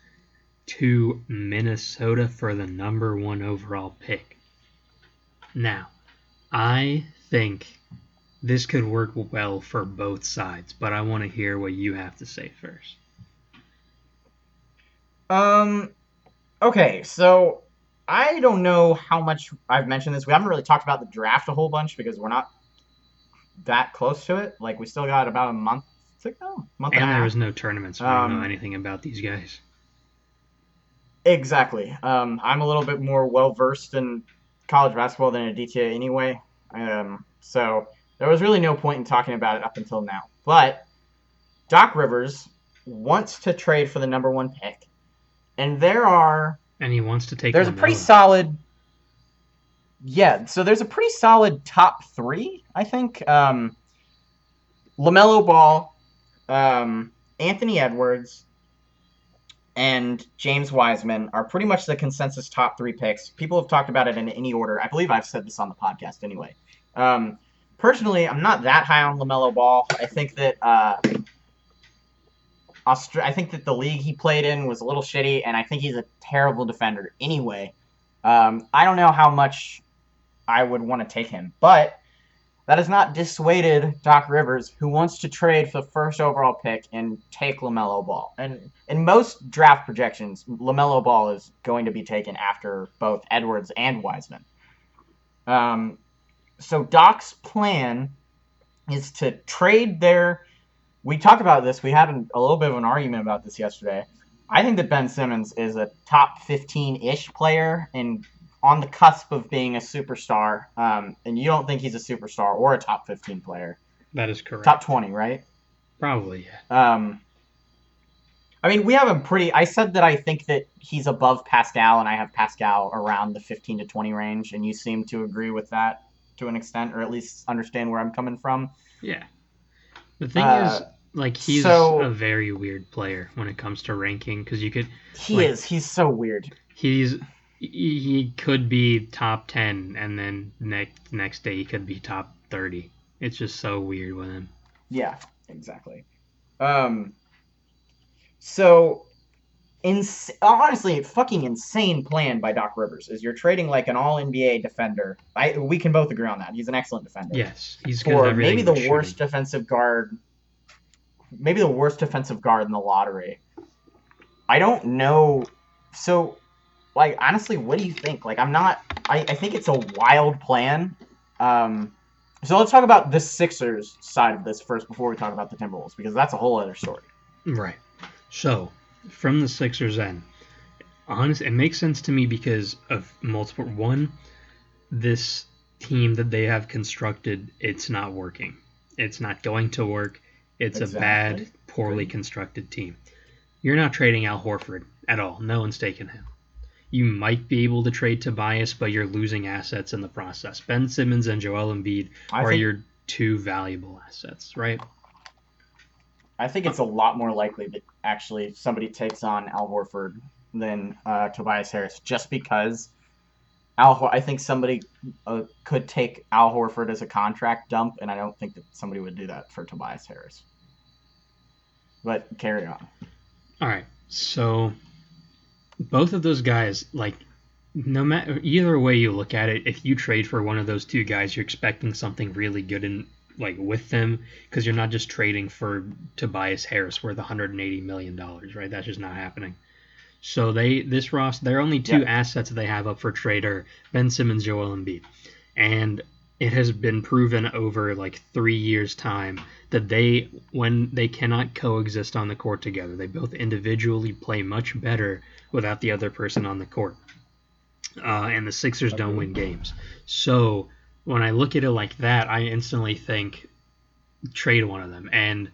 [SPEAKER 2] to Minnesota for the number 1 overall pick. Now, I think this could work well for both sides, but I want to hear what you have to say first.
[SPEAKER 1] Okay, so I don't know how much I've mentioned this. We haven't really talked about the draft a whole bunch because we're not that close to it. Like, we still got about a month to go.
[SPEAKER 2] And there was no tournament, so I don't know anything about these guys.
[SPEAKER 1] Exactly. I'm a little bit more well-versed in college basketball than a DTA anyway. So there was really no point in talking about it up until now. But Doc Rivers wants to trade for the number 1 pick. And
[SPEAKER 2] he wants to take
[SPEAKER 1] there's
[SPEAKER 2] LaMelo.
[SPEAKER 1] A pretty solid... Yeah, so there's a pretty solid top 3, I think. LaMelo Ball, Anthony Edwards, and James Wiseman are pretty much the consensus top 3 picks. People have talked about it in any order. I believe I've said this on the podcast anyway. Personally, I'm not that high on LaMelo Ball. I think that I think that the league he played in was a little shitty, and I think he's a terrible defender anyway. I don't know how much I would want to take him, but that has not dissuaded Doc Rivers, who wants to trade for the first overall pick and take LaMelo Ball. And in most draft projections, LaMelo Ball is going to be taken after both Edwards and Wiseman. So Doc's plan is to trade their. We talked about this. We had a little bit of an argument about this yesterday. I think that Ben Simmons is a top 15-ish player and on the cusp of being a superstar. And you don't think he's a superstar or a top 15 player.
[SPEAKER 2] That is correct.
[SPEAKER 1] Top 20, right?
[SPEAKER 2] Probably, yeah.
[SPEAKER 1] I mean, we have a pretty. I said that I think that he's above Pascal, and I have Pascal around the 15 to 20 range, and you seem to agree with that to an extent, or at least understand where I'm coming from.
[SPEAKER 2] Yeah. The thing is, like, he's a very weird player when it comes to ranking, because you could.
[SPEAKER 1] He's so weird.
[SPEAKER 2] He could be top 10, and then next day he could be top 30. It's just so weird with him.
[SPEAKER 1] Yeah, exactly. So, honestly, fucking insane plan by Doc Rivers is you're trading like an All-NBA defender. We can both agree on that. He's an excellent defender.
[SPEAKER 2] Yes, he's good at everything.
[SPEAKER 1] Maybe the worst defensive guard. Maybe the worst defensive guard in the lottery. I don't know. So, like, honestly, what do you think? Like, I think it's a wild plan. So let's talk about the Sixers side of this first before we talk about the Timberwolves, because that's a whole other story.
[SPEAKER 2] Right. So, from the Sixers end, honestly, it makes sense to me because of multiple. One, this team that they have constructed, it's not working. It's not going to work. It's a bad, poorly constructed team. You're not trading Al Horford at all. No one's taking him. You might be able to trade Tobias, but you're losing assets in the process. Ben Simmons and Joel Embiid are your two valuable assets, right?
[SPEAKER 1] I think it's a lot more likely that actually somebody takes on Al Horford than Tobias Harris, just because I think somebody could take Al Horford as a contract dump, and I don't think that somebody would do that for Tobias Harris. But carry on.
[SPEAKER 2] All right, so both of those guys, like, no matter either way you look at it, if you trade for one of those two guys, you're expecting something really good with them, because you're not just trading for Tobias Harris worth $180 million, right? That's just not happening. So their only two assets that they have up for trade are Ben Simmons, Joel Embiid, and it has been proven over like 3 years' time that when they cannot coexist on the court together, they both individually play much better without the other person on the court. And the Sixers don't win games. So when I look at it like that, I instantly think trade one of them. And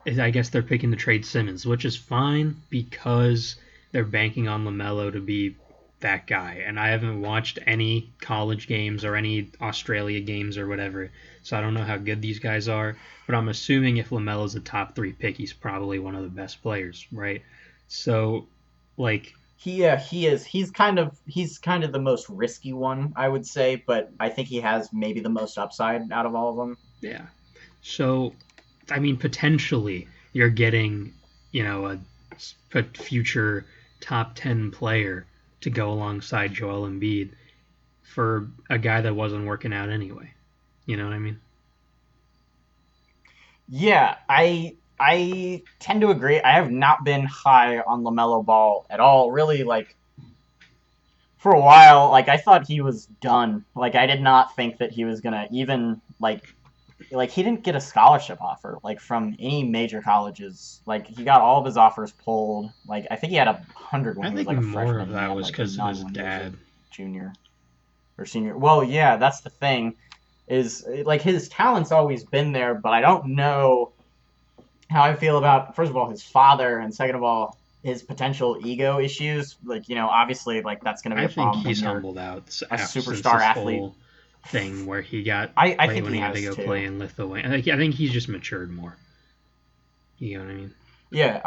[SPEAKER 2] I guess they're picking to trade Simmons, which is fine because they're banking on LaMelo to be that guy. And I haven't watched any college games or any Australia games or whatever, so I don't know how good these guys are. But I'm assuming if LaMelo's a top 3 pick, he's probably one of the best players, right? So, like...
[SPEAKER 1] He is. He's kind of the most risky one, I would say, but I think he has maybe the most upside out of all of them.
[SPEAKER 2] Yeah. So, I mean, potentially you're getting, a future top 10 player to go alongside Joel Embiid for a guy that wasn't working out anyway. You know what I mean?
[SPEAKER 1] Yeah, I tend to agree. I have not been high on LaMelo Ball at all. Really, like, for a while, like, I thought he was done. Like, I did not think that he was going to even, like, he didn't get a scholarship offer, like, from any major colleges. Like, he got all of his offers pulled. Like, I think he had 100 when he was, like, a freshman.
[SPEAKER 2] I think more of that was because of his dad.
[SPEAKER 1] Junior or senior. Well, yeah, that's the thing. Is, like, his talent's always been there, but I don't know how I feel about, first of all, his father, and second of all, his potential ego issues. Like, obviously, like, that's going to be a problem.
[SPEAKER 2] I think he's humbled out.
[SPEAKER 1] A superstar athlete.
[SPEAKER 2] Whole thing where he got
[SPEAKER 1] I think
[SPEAKER 2] when he had to go
[SPEAKER 1] too.
[SPEAKER 2] play in Lithuania. I think he's just matured more. You know what I mean?
[SPEAKER 1] Yeah,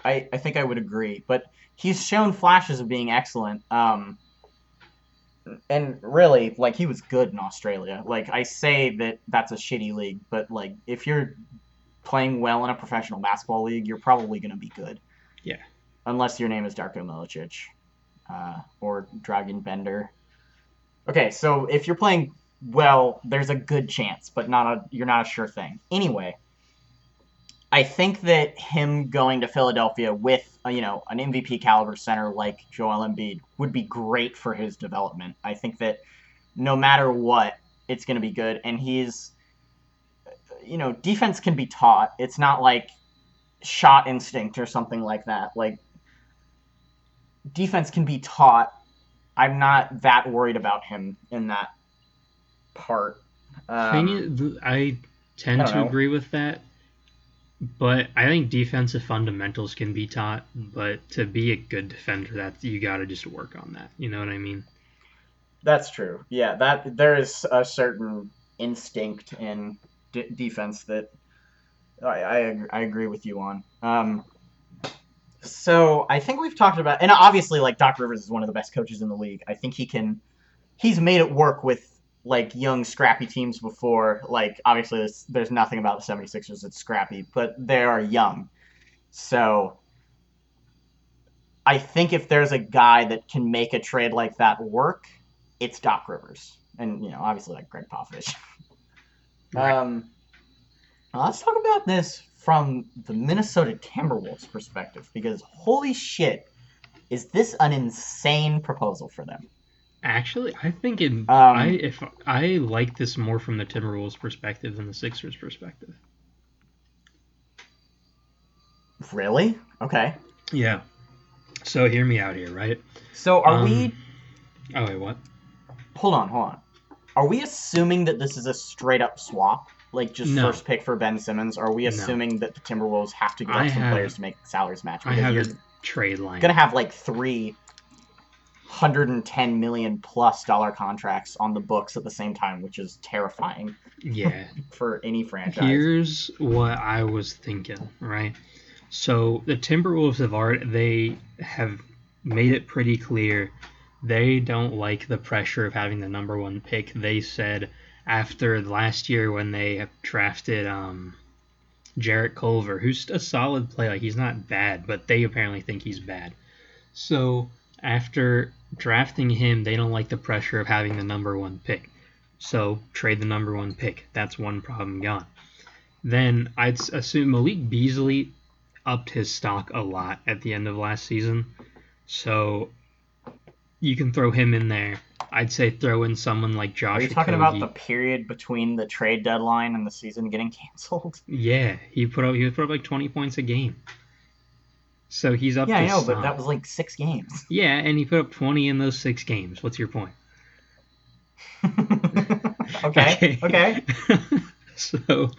[SPEAKER 1] I think I would agree. But he's shown flashes of being excellent. And really, like, he was good in Australia. Like, I say that that's a shitty league, but, like, if you're playing well in a professional basketball league, you're probably going to be good.
[SPEAKER 2] Yeah.
[SPEAKER 1] Unless your name is Darko Milicic or Dragan Bender. Okay, so if you're playing well, there's a good chance, but you're not a sure thing. Anyway, I think that him going to Philadelphia with an MVP caliber center like Joel Embiid would be great for his development. I think that no matter what, it's going to be good, and he's defense can be taught. It's not like shot instinct or something like that. Like defense can be taught. I'm not that worried about him in that part.
[SPEAKER 2] I tend to agree with that, but I think defensive fundamentals can be taught. But to be a good defender, that you got to just work on that. You know what I mean?
[SPEAKER 1] That's true. Yeah, that there is a certain instinct in defense that I agree with you on. So I think we've talked about, and obviously, like Doc Rivers is one of the best coaches in the league. I think he's made it work with like young, scrappy teams before. Like obviously, there's nothing about the 76ers that's scrappy, but they are young. So I think if there's a guy that can make a trade like that work, it's Doc Rivers, and obviously like Greg Popovich. Right. Let's talk about this from the Minnesota Timberwolves perspective, because holy shit, is this an insane proposal for them?
[SPEAKER 2] Actually, I think I like this more from the Timberwolves perspective than the Sixers perspective.
[SPEAKER 1] Really? Okay.
[SPEAKER 2] Yeah. So hear me out here, right?
[SPEAKER 1] So are we?
[SPEAKER 2] Oh wait, what?
[SPEAKER 1] Hold on. Are we assuming that this is a straight up swap? Like just first pick for Ben Simmons? Or are we assuming that the Timberwolves have to give up some players to make salaries match?
[SPEAKER 2] I have a trade line.
[SPEAKER 1] Gonna have like $310 million plus contracts on the books at the same time, which is terrifying.
[SPEAKER 2] Yeah.
[SPEAKER 1] For any franchise.
[SPEAKER 2] Here's what I was thinking, right? So the Timberwolves have made it pretty clear they don't like the pressure of having the number one pick. They said after last year when they drafted Jarrett Culver, who's a solid player, like he's not bad, but they apparently think he's bad. So after drafting him, they don't like the pressure of having the number one pick. So trade the number one pick. That's one problem gone. Then I'd assume Malik Beasley upped his stock a lot at the end of last season. So you can throw him in there. I'd say throw in someone like Josh Okogie.
[SPEAKER 1] Are you talking about the period between the trade deadline and the season getting canceled?
[SPEAKER 2] Yeah, he put up like 20 points a game. So he's up.
[SPEAKER 1] Yeah, I know, but that was like 6 games.
[SPEAKER 2] Yeah, and he put up 20 in those 6 games. What's your point?
[SPEAKER 1] Okay.
[SPEAKER 2] So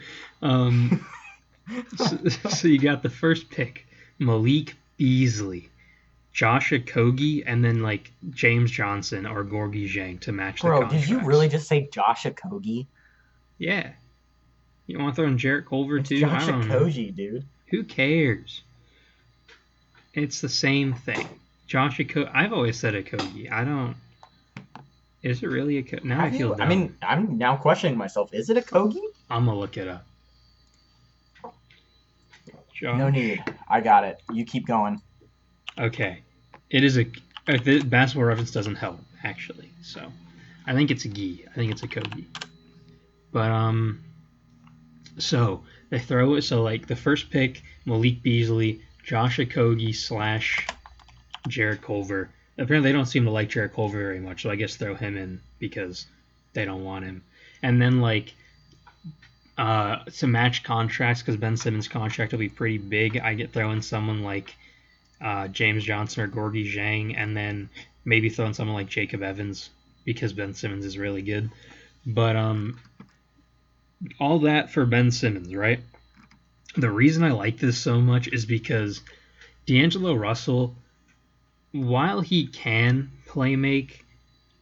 [SPEAKER 2] you got the first pick, Malik Beasley, Josh Okogie, and then like James Johnson or Gorgui Dieng to match the contracts.
[SPEAKER 1] Bro, did you really just say Josh Okogie?
[SPEAKER 2] Yeah. You want to throw in Jarrett Culver too?
[SPEAKER 1] Josh Okogie, dude.
[SPEAKER 2] Who cares? It's the same thing. Josh Okogie. I've always said Okogie. I don't. Is it really Okogie? Now I feel dumb.
[SPEAKER 1] I mean, I'm now questioning myself. Is it Okogie?
[SPEAKER 2] I'm gonna look it up.
[SPEAKER 1] No need. I got it. You keep going.
[SPEAKER 2] Okay. It is the Basketball Reference doesn't help, actually. So I think it's a Gee. I think it's a Kogi. But so they throw it, so like the first pick, Malik Beasley, Josh Okogie / Jarrett Culver. Apparently they don't seem to like Jarrett Culver very much, so I guess throw him in because they don't want him. And then like to match contracts, because Ben Simmons' contract will be pretty big, I get throwing someone like James Johnson or Gorgui Dieng, and then maybe throwing someone like Jacob Evans because Ben Simmons is really good. But all that for Ben Simmons, right? The reason I like this so much is because D'Angelo Russell, while he can play make,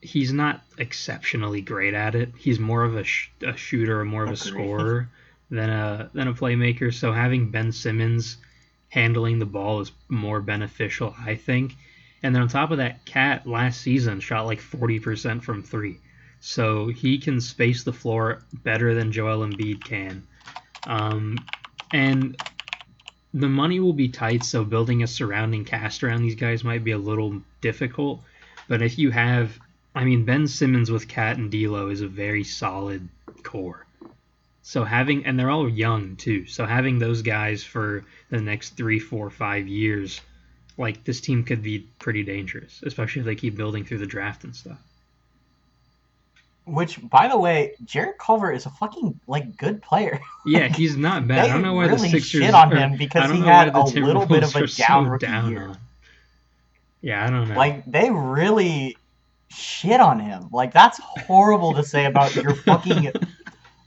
[SPEAKER 2] he's not exceptionally great at it. He's more of a shooter, more of a scorer than a playmaker. So having Ben Simmons handling the ball is more beneficial, I think. And then on top of that, Cat last season shot like 40% from 3. So he can space the floor better than Joel Embiid can. And the money will be tight, so building a surrounding cast around these guys might be a little difficult. But if you have, I mean, Ben Simmons with Cat and D'Lo is a very solid core. So and they're all young too. So having those guys for the next 3, 4, 5 years, like this team could be pretty dangerous, especially if they keep building through the draft and stuff.
[SPEAKER 1] Which, by the way, Jarrett Culver is a fucking good player.
[SPEAKER 2] Yeah, he's not bad. I
[SPEAKER 1] They
[SPEAKER 2] don't know why the
[SPEAKER 1] really
[SPEAKER 2] Sixers
[SPEAKER 1] shit on
[SPEAKER 2] or
[SPEAKER 1] him
[SPEAKER 2] I
[SPEAKER 1] because
[SPEAKER 2] don't
[SPEAKER 1] he
[SPEAKER 2] know why
[SPEAKER 1] had
[SPEAKER 2] the
[SPEAKER 1] a little bit of
[SPEAKER 2] Timberwolves
[SPEAKER 1] a
[SPEAKER 2] are
[SPEAKER 1] down
[SPEAKER 2] so
[SPEAKER 1] rookie
[SPEAKER 2] down
[SPEAKER 1] year.
[SPEAKER 2] on. Yeah, I don't know.
[SPEAKER 1] They really shit on him. That's horrible to say about your fucking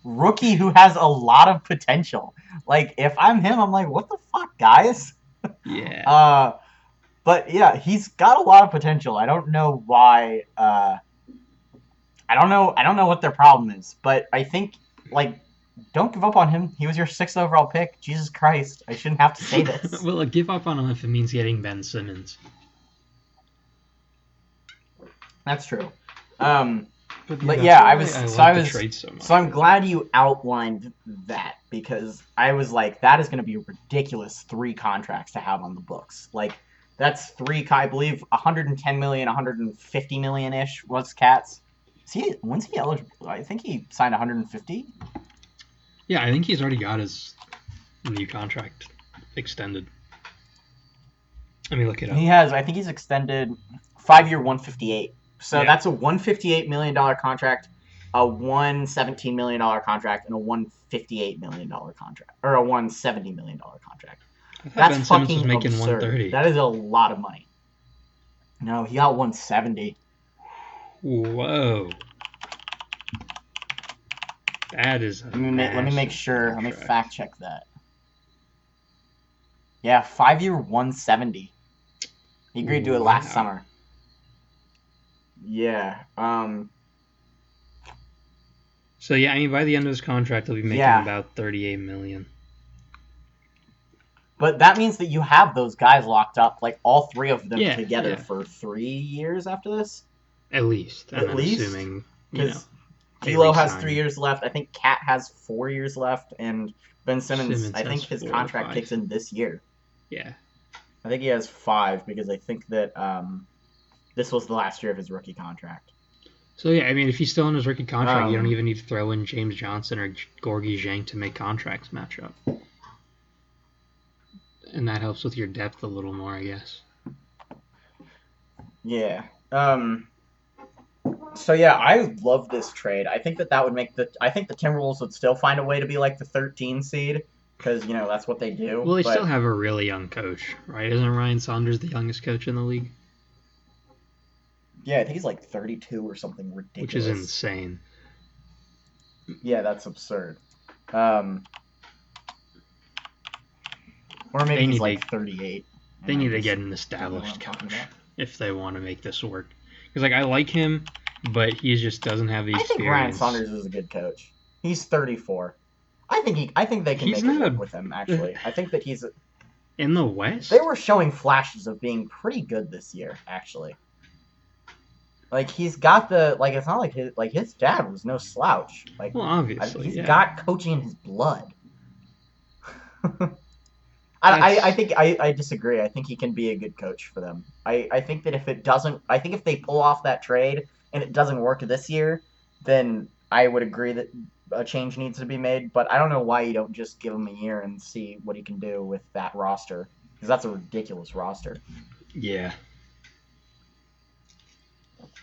[SPEAKER 1] rookie who has a lot of potential. If I'm him, I'm like, what the fuck, guys?
[SPEAKER 2] Yeah.
[SPEAKER 1] But yeah, he's got a lot of potential. I don't know why. I don't know. I don't know what their problem is, but I think don't give up on him. He was your 6th overall pick. Jesus Christ, I shouldn't have to say this.
[SPEAKER 2] Well, give up on him if it means getting Ben Simmons.
[SPEAKER 1] That's true.
[SPEAKER 2] But
[SPEAKER 1] yeah,
[SPEAKER 2] I like the trade so much.
[SPEAKER 1] So I'm glad you outlined that because I was like, that is going to be ridiculous 3 contracts to have on the books. That's 3. I believe 110 million, 150 million ish was Cat's. When's he eligible? I think he signed 150.
[SPEAKER 2] Yeah, I think he's already got his new contract extended. Let me look it up.
[SPEAKER 1] He has. I think he's extended 5-year 158. So that's a $158 million contract, a $117 million contract, and a $158 million contract, or a $170 million contract. That's
[SPEAKER 2] Ben Simmons was
[SPEAKER 1] fucking
[SPEAKER 2] making
[SPEAKER 1] absurd.
[SPEAKER 2] 130.
[SPEAKER 1] That is a lot of money. No, he got 170.
[SPEAKER 2] Whoa. That is.
[SPEAKER 1] Let me make sure.
[SPEAKER 2] Contract.
[SPEAKER 1] Let me fact check that. Yeah, 5-year 170. He agreed to it last summer. Yeah.
[SPEAKER 2] So yeah, I mean, by the end of his contract, he'll be making about $38 million.
[SPEAKER 1] But that means that you have those guys locked up, all 3 of them together for 3 years after this.
[SPEAKER 2] At least.
[SPEAKER 1] At least,
[SPEAKER 2] assuming
[SPEAKER 1] because D'Lo has 3 years left. I think Cat has 4 years left, and Ben Simmons I think his contract kicks in this year.
[SPEAKER 2] Yeah.
[SPEAKER 1] I think he has 5 because I think that this was the last year of his rookie contract.
[SPEAKER 2] So yeah, I mean, if he's still in his rookie contract, you don't even need to throw in James Johnson or Gorgui Dieng to make contracts match up. And that helps with your depth a little more, I guess.
[SPEAKER 1] Yeah. So yeah, I love this trade. I think that would make I think the Timberwolves would still find a way to be the 13 seed because that's what they do.
[SPEAKER 2] Well, they still have a really young coach, right? Isn't Ryan Saunders the youngest coach in the league?
[SPEAKER 1] Yeah, I think he's 32 or something ridiculous.
[SPEAKER 2] Which is insane.
[SPEAKER 1] Yeah, that's absurd. Or maybe he's 38.
[SPEAKER 2] They need to get an established coach if they want to make this work. Because I like him, but he just doesn't have the experience.
[SPEAKER 1] I think Ryan Saunders is a good coach. He's 34. I think they can make it work with him. Actually, I think that he's
[SPEAKER 2] in the West.
[SPEAKER 1] They were showing flashes of being pretty good this year. Actually, he's got the it's not his dad was no slouch.
[SPEAKER 2] Well, obviously,
[SPEAKER 1] he's got coaching in his blood. I think I disagree. I think he can be a good coach for them. I think that if they pull off that trade and it doesn't work this year, then I would agree that a change needs to be made. But I don't know why you don't just give him a year and see what he can do with that roster, because that's a ridiculous roster.
[SPEAKER 2] Yeah.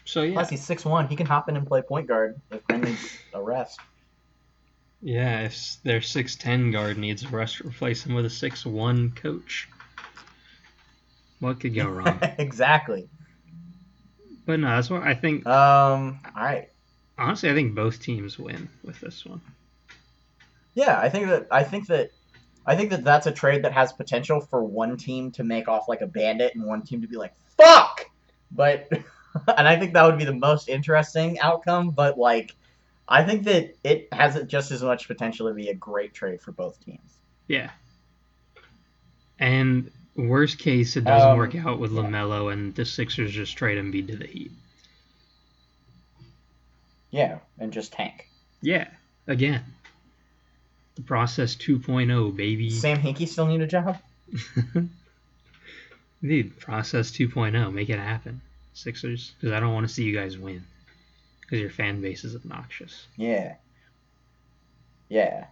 [SPEAKER 2] So yeah.
[SPEAKER 1] Plus he's 6'1", he can hop in and play point guard if Ben needs a rest.
[SPEAKER 2] Yeah, if their 6'10" guard needs a rest, replace him with a 6'1" coach. What could go wrong?
[SPEAKER 1] Exactly.
[SPEAKER 2] But no, that's what I think.
[SPEAKER 1] All right.
[SPEAKER 2] Honestly, I think both teams win with this one.
[SPEAKER 1] Yeah, I think that that's a trade that has potential for one team to make off like a bandit and one team to be like, fuck! But, and I think that would be the most interesting outcome, but I think that it has just as much potential to be a great trade for both teams.
[SPEAKER 2] Yeah. And worst case, it doesn't work out with LaMelo and the Sixers just trade Embiid to the Heat.
[SPEAKER 1] Yeah, and just tank.
[SPEAKER 2] Yeah, again. The process 2.0, baby.
[SPEAKER 1] Sam Hinkie still need a job?
[SPEAKER 2] Dude, process 2.0, make it happen, Sixers. Because I don't want to see you guys win. Because your fan base is obnoxious.
[SPEAKER 1] Yeah. Yeah.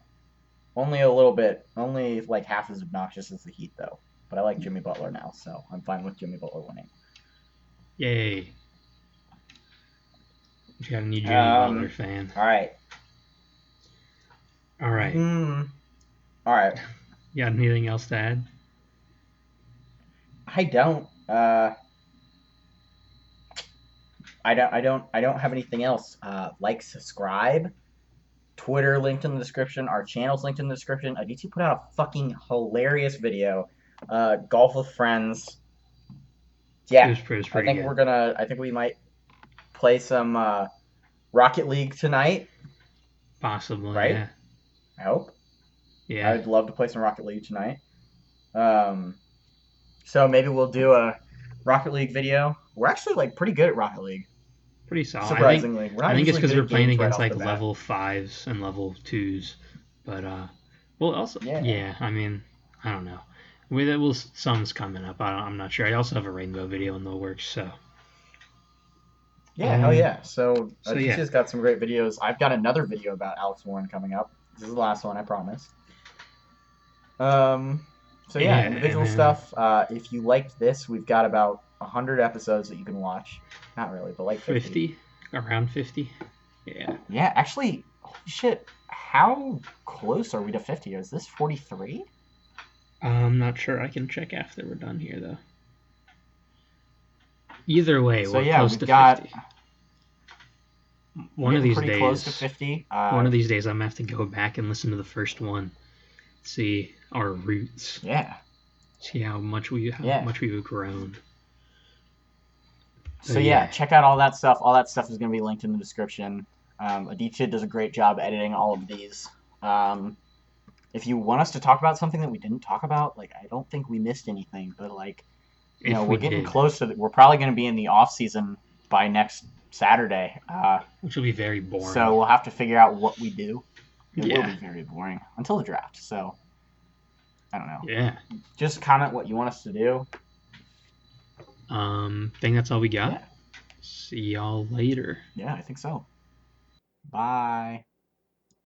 [SPEAKER 1] Only a little bit. Only like half as obnoxious as the Heat, though. But I like Jimmy Butler now, so I'm fine with Jimmy Butler winning.
[SPEAKER 2] Yay. You got a new Jimmy Butler fan.
[SPEAKER 1] All right.
[SPEAKER 2] All right.
[SPEAKER 1] All right.
[SPEAKER 2] You got anything else to add?
[SPEAKER 1] I don't. I don't have anything else. Like, subscribe. Twitter linked in the description. Our channel's linked in the description. Aditya put out a fucking hilarious video. Golf with friends. Yeah,
[SPEAKER 2] It was pretty good.
[SPEAKER 1] I think we might play some Rocket League tonight.
[SPEAKER 2] Possibly,
[SPEAKER 1] right?
[SPEAKER 2] yeah.
[SPEAKER 1] I hope.
[SPEAKER 2] Yeah.
[SPEAKER 1] I'd love to play some Rocket League tonight. So maybe we'll do a Rocket League video. We're actually like pretty good at Rocket League.
[SPEAKER 2] Pretty solid.
[SPEAKER 1] Surprisingly,
[SPEAKER 2] I think it's because we're playing against
[SPEAKER 1] right
[SPEAKER 2] like level 5s and level 2s. But well, also yeah. I mean, I don't know. Sun's coming up. I'm not sure. I also have a rainbow video in the works. So
[SPEAKER 1] yeah, hell yeah. So Aditya's
[SPEAKER 2] yeah.
[SPEAKER 1] got some great videos. I've got another video about Alex Warren coming up. This is the last one, I promise. So yeah, individual stuff. If you liked this, we've got about 100 episodes that you can watch. Not really, but like 50.
[SPEAKER 2] Around 50. Yeah.
[SPEAKER 1] Yeah, actually, holy shit. How close are we to 50? Is this 43?
[SPEAKER 2] I'm not sure. I can check after we're done here, though. Either way,
[SPEAKER 1] so
[SPEAKER 2] we're
[SPEAKER 1] yeah,
[SPEAKER 2] close
[SPEAKER 1] we've
[SPEAKER 2] to
[SPEAKER 1] got
[SPEAKER 2] 50. One of these days,
[SPEAKER 1] close to 50.
[SPEAKER 2] One of these days, I'm gonna have to go back and listen to the first one, see our roots.
[SPEAKER 1] Yeah.
[SPEAKER 2] See how much we've grown.
[SPEAKER 1] So yeah, check out all that stuff. All that stuff is gonna be linked in the description. Aditya does a great job editing all of these. If you want us to talk about something that we didn't talk about, like I don't think we missed anything, but like we're getting close to. We're probably going to be in the off season by next Saturday,
[SPEAKER 2] which will be very boring.
[SPEAKER 1] So we'll have to figure out what we do. It will be very boring until the draft. So I don't know.
[SPEAKER 2] Yeah.
[SPEAKER 1] Just comment what you want us to do.
[SPEAKER 2] Think that's all we got.
[SPEAKER 1] Yeah.
[SPEAKER 2] See y'all later.
[SPEAKER 1] Yeah, I think so. Bye.